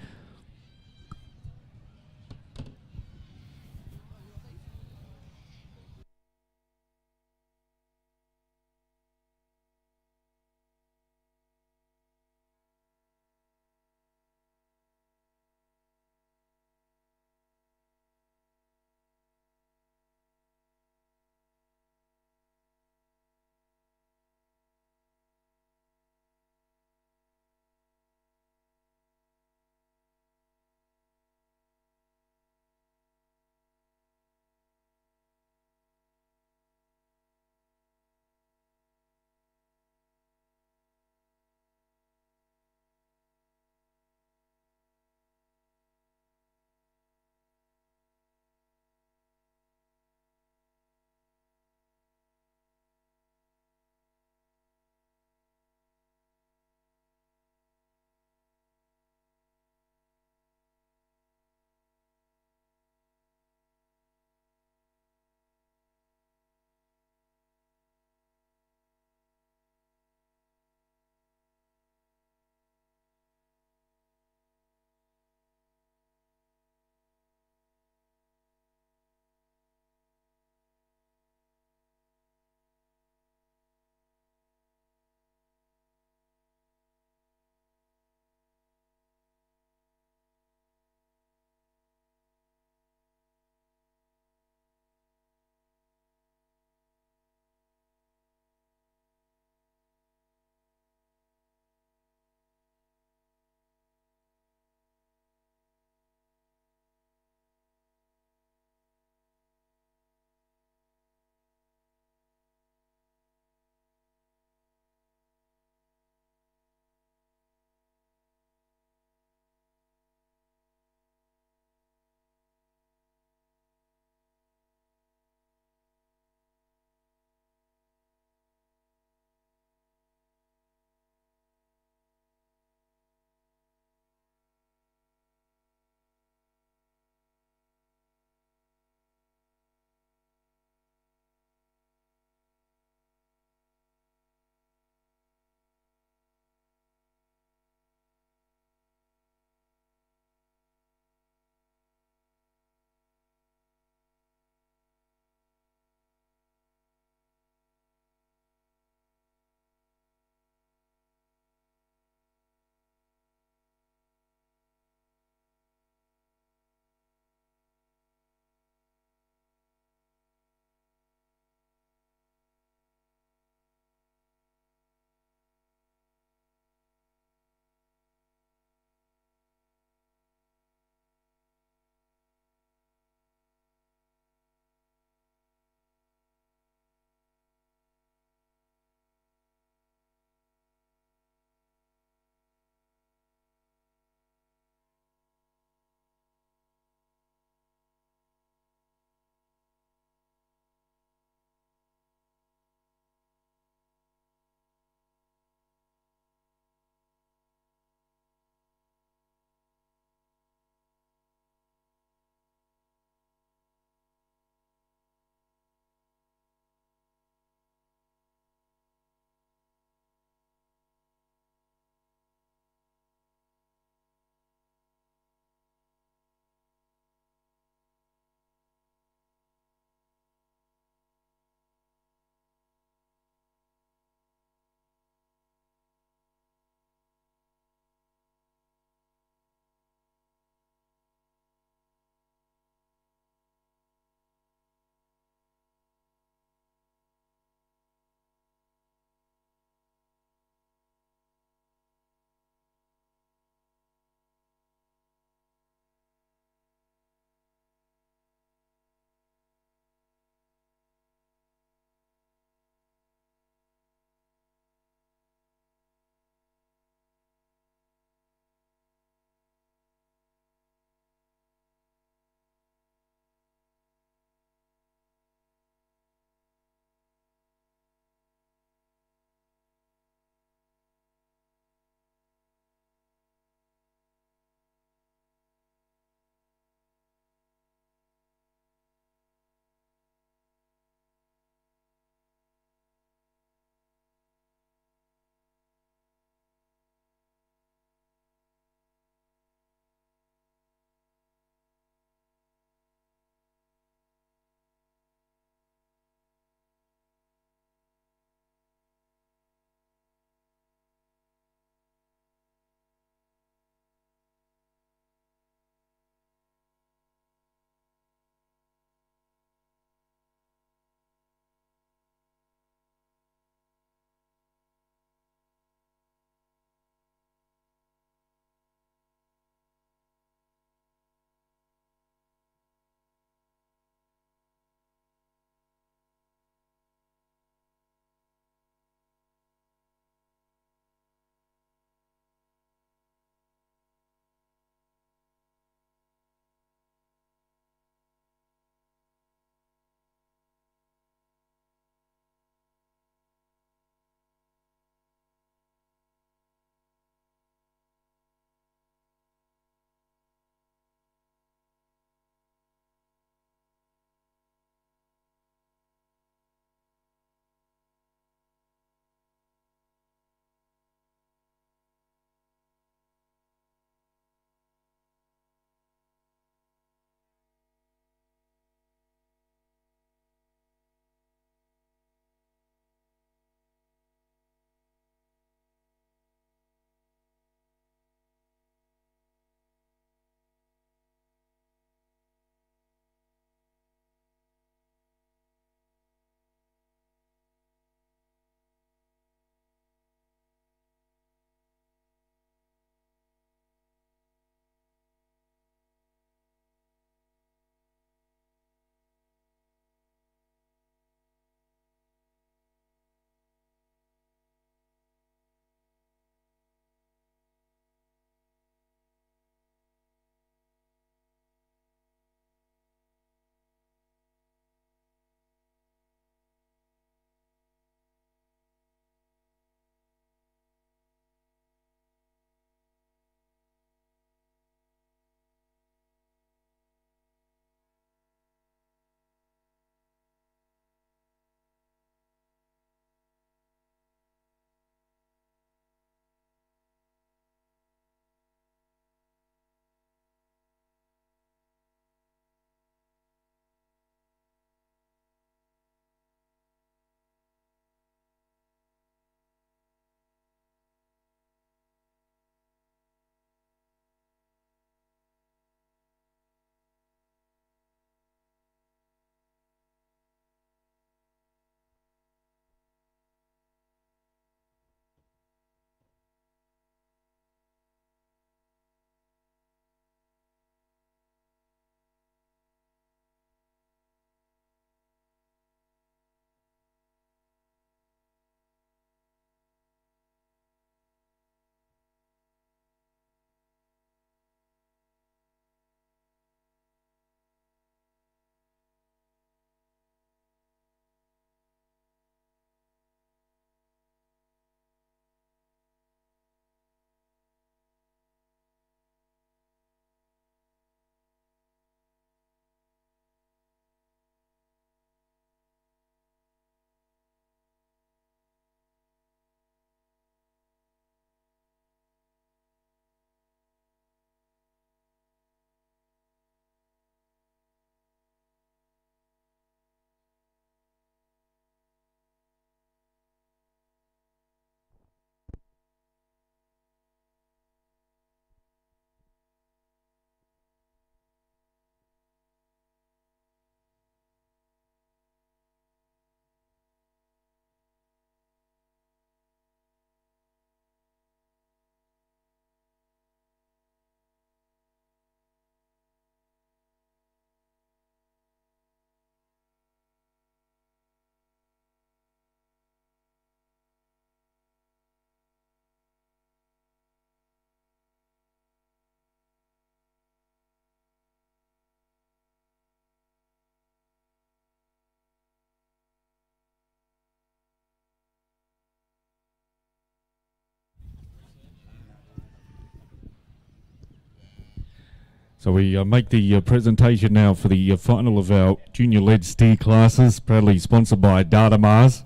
So we make the presentation now for the final of our junior-led steer classes, proudly sponsored by Datamars.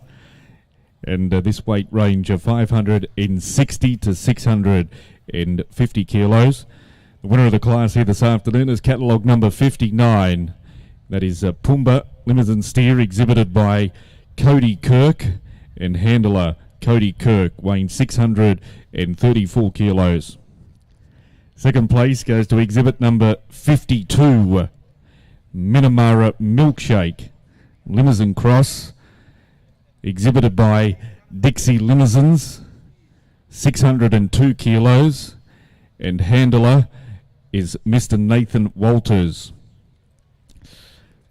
And this weight range of 560 to 650 kilos. The winner of the class here this afternoon is catalogue number 59. That is Pumbaa Limousine Steer, exhibited by Cody Kirk, and handler Cody Kirk, weighing 634 kilos. Second place goes to exhibit number 52, Minamara Milkshake, Limousine Cross, exhibited by Dixie Limousines, 602 kilos, and handler is Mr. Nathan Walters.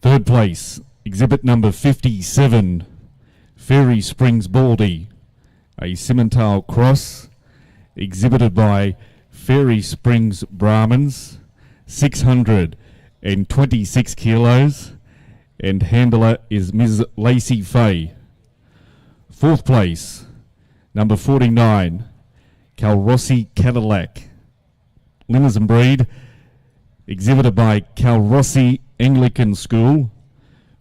Third place, exhibit number 57, Fairy Springs Baldy, a Simmental Cross, exhibited by Fairy Springs Brahmins, 626 kilos, and handler is Ms. Lacey Fay. Fourth place, number 49, Calrossi Cadillac, Limousine breed, exhibited by Calrossi Anglican School,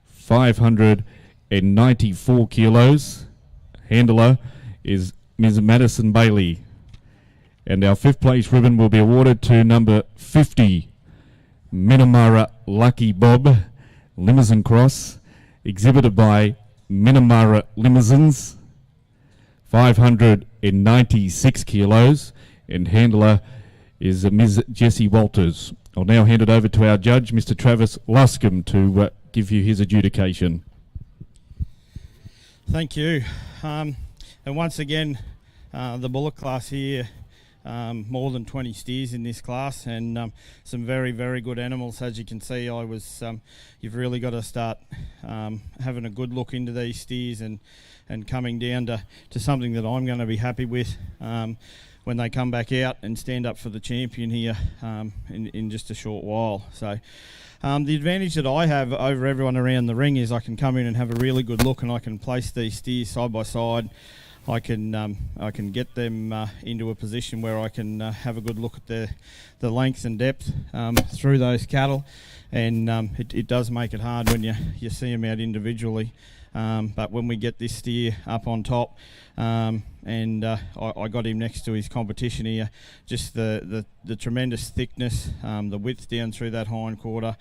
594 kilos. Handler is Ms. Madison Bailey. And our fifth place ribbon will be awarded to number 50, Minamara Lucky Bob, Limousine Cross, exhibited by Minamara Limousines, 596 kilos, and handler is Ms. Jessie Walters. I'll now hand it over to our judge, Mr. Travis Luscombe, to give you his adjudication. Thank you. And once again, the bullock class here, more than 20 steers in this class, and some very, very good animals. As you can see, you've really got to start having a good look into these steers and coming down to something that I'm going to be happy with when they come back out and stand up for the champion here in just a short while. So the advantage that I have over everyone around the ring is I can come in and have a really good look, and I can place these steers side by side. I can get them into a position where I can have a good look at the length and depth through those cattle, and it does make it hard when you see them out individually. But when we get this steer up on top, and I got him next to his competition here, just the tremendous thickness, the width down through that hind quarter,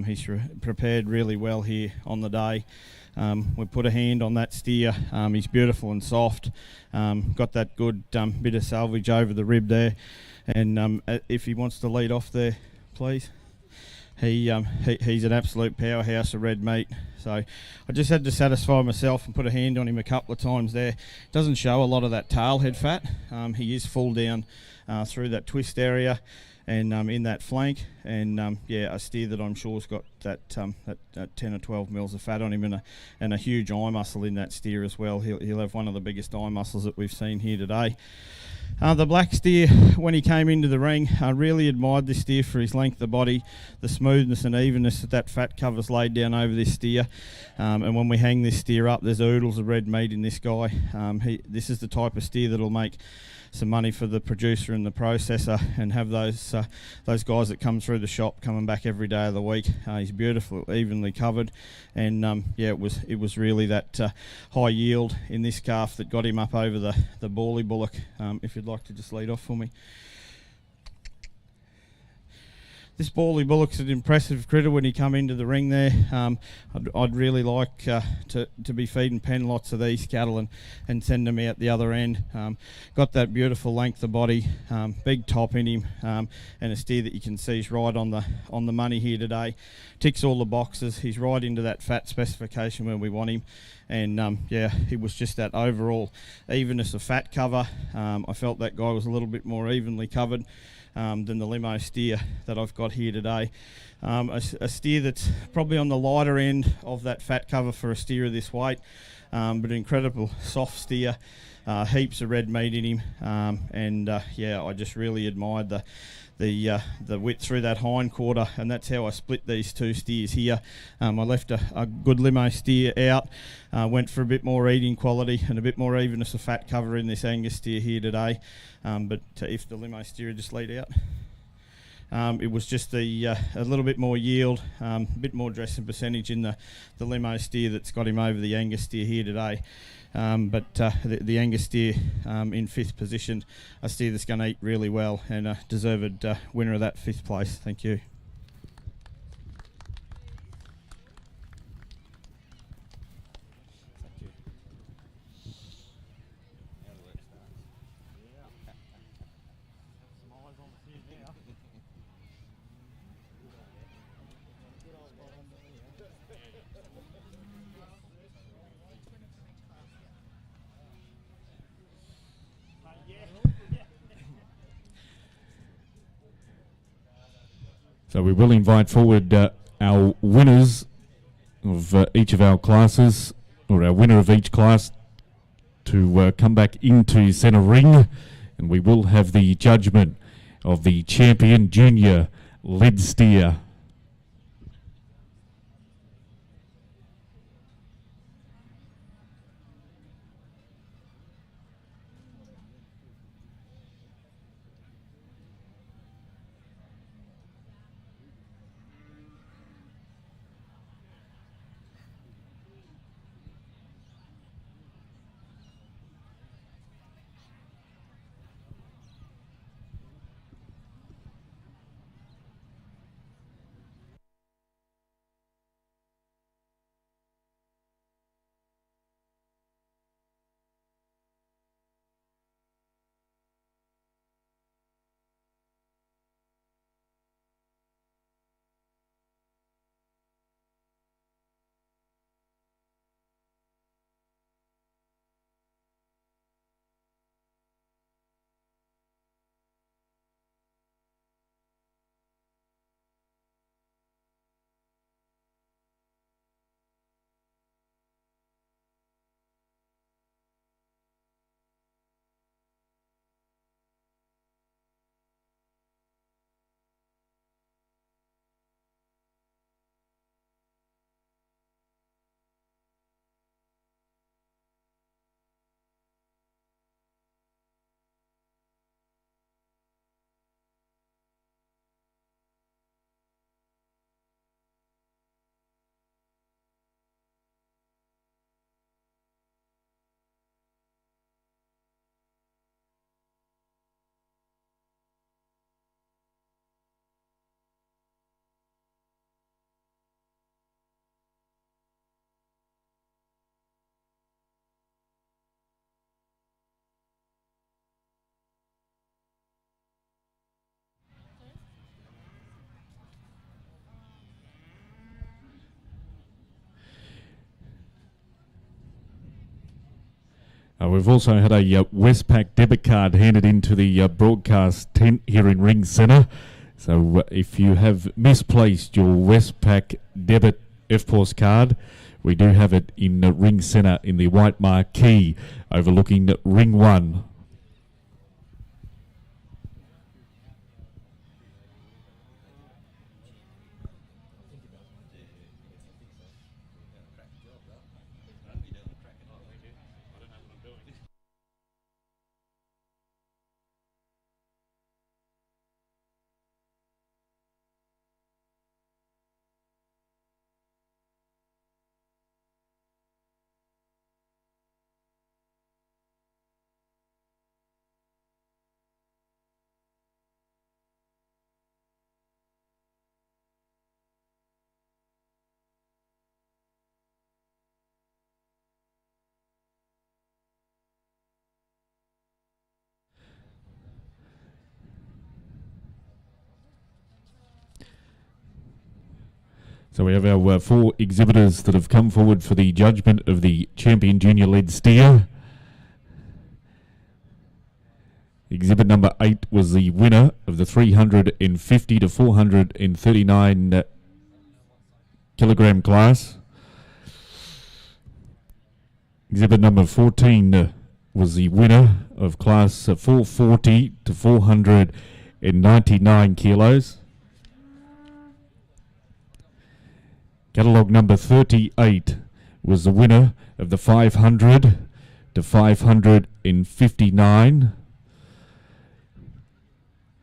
he's prepared really well here on the day. We put a hand on that steer. He's beautiful and soft. Got that good bit of salvage over the rib there, and if he wants to lead off there, please. He's an absolute powerhouse of red meat. So I just had to satisfy myself and put a hand on him a couple of times there. Doesn't show a lot of that tail head fat. He is full down through that twist area and in that flank. And a steer that I'm sure's got that 10 or 12 mils of fat on him, and a huge eye muscle in that steer as well. He'll have one of the biggest eye muscles that we've seen here today. The black steer, when he came into the ring, I really admired this steer for his length of body, the smoothness and evenness that fat cover's laid down over this steer. And when we hang this steer up, there's oodles of red meat in this guy. This is the type of steer that'll make some money for the producer and the processor, and have those guys that come through the shop coming back every day of the week. He's beautiful, evenly covered, and it was really that high yield in this calf that got him up over the Bawley bullock. If you'd like to just lead off for me. This Bawley bullock's an impressive critter when he come into the ring there. I'd really like to be feeding pen lots of these cattle and send them out the other end. Got that beautiful length of body, big top in him, and a steer that you can see is right on the money here today. Ticks all the boxes. He's right into that fat specification where we want him. And it was just that overall evenness of fat cover. I felt that guy was a little bit more evenly covered than the limo steer that I've got here today. A steer that's probably on the lighter end of that fat cover for a steer of this weight, but an incredible soft steer, heaps of red meat in him, I just really admired the width through that hind quarter, and that's how I split these two steers here. I left a good limo steer out, went for a bit more eating quality and a bit more evenness of fat cover in this Angus steer here today. But if the limo steer would just lead out. It was just a little bit more yield, a bit more dressing percentage in the limo steer that's got him over the Angus steer here today. But the Angus steer in 5th position, a steer that's going to eat really well, and a deserved winner of that 5th place. Thank you. So we will invite forward our winners of each of our classes, or our winner of each class, to come back into centre ring, and we will have the judgment of the champion junior lead steer. We've also had a Westpac debit card handed into the broadcast tent here in Ring Centre. So if you have misplaced your Westpac debit FPOS card, we do have it in Ring Centre in the white marquee overlooking Ring 1. So we have our 4 exhibitors that have come forward for the judgment of the champion junior lead steer. Exhibit number 8 was the winner of the 350 to 439 kilogram class. Exhibit number 14 was the winner of class 440 to 499 kilos. Catalogue number 38 was the winner of the 500 to 559.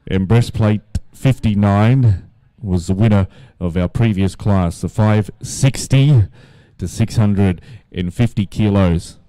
And breastplate 559 was the winner of our previous class, the 560 to 650 kilos.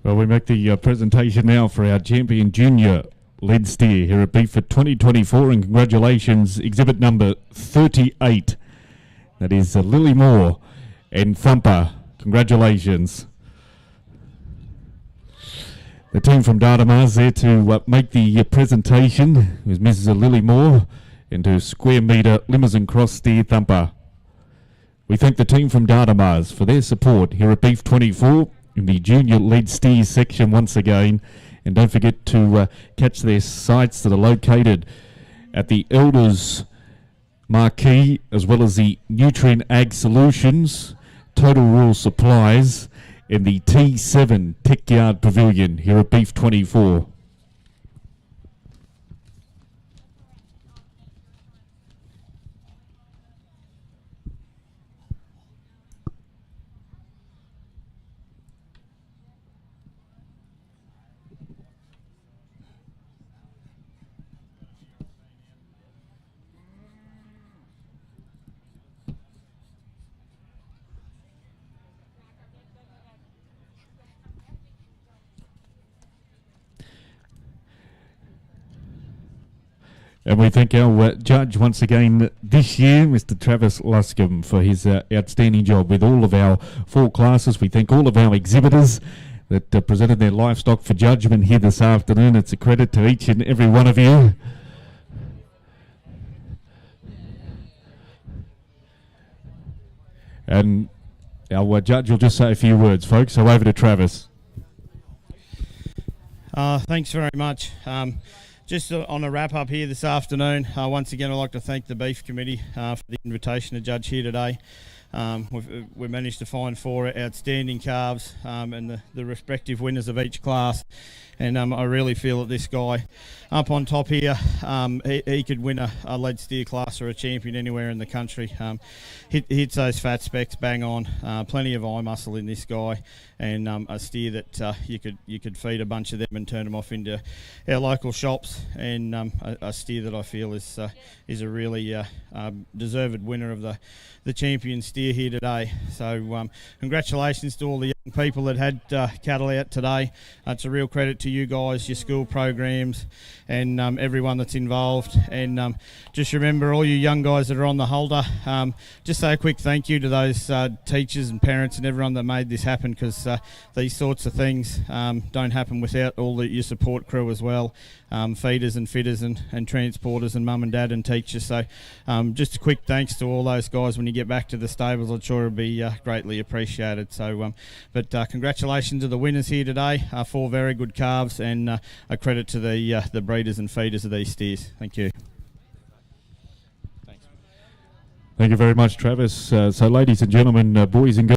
Well, we make the presentation now for our champion junior lead steer here at Beeford 2024, and congratulations, exhibit number 38. That is Lily Moore and Thumper. Congratulations. The team from Datamars there to make the presentation was Mrs. Lily Moore into square metre Limousin Cross Steer Thumper. We thank the team from Datamars for their support here at Beef 24 in the junior lead steers section once again. And don't forget to catch their sites that are located at the Elders Marquee, as well as the Nutrient Ag Solutions, Total Rural Supplies, and the T7 Tech Yard Pavilion here at Beef 24. And we thank our judge once again this year, Mr. Travis Luscombe, for his outstanding job with all of our 4 classes. We thank all of our exhibitors that presented their livestock for judgment here this afternoon. It's a credit to each and every one of you. And our judge will just say a few words, folks. So over to Travis. Thanks very much. Just on a wrap up here this afternoon, once again I'd like to thank the Beef Committee for the invitation to judge here today. We managed to find 4 outstanding calves and the respective winners of each class. And I really feel that this guy up on top here, he could win a lead steer class or a champion anywhere in the country. Hits those fat specs bang on, plenty of eye muscle in this guy, and a steer that you could feed a bunch of them and turn them off into our local shops, and a steer that I feel is a really deserved winner of the champion steer here today. So congratulations to all the young people that had cattle out today. It's a real credit to you guys, your school programs, and everyone that's involved. And just remember, all you young guys that are on the holder, just say a quick thank you to those teachers and parents and everyone that made this happen, because these sorts of things don't happen without all your support crew as well, feeders and fitters and transporters and mum and dad and teachers. So just a quick thanks to all those guys when you get back to the stables. I'm sure it'll be greatly appreciated. So but congratulations to the winners here today, 4 very good calves, and a credit to the breeders and feeders of these steers. Thank you. Thank you very much, Travis. So ladies and gentlemen, boys and girls,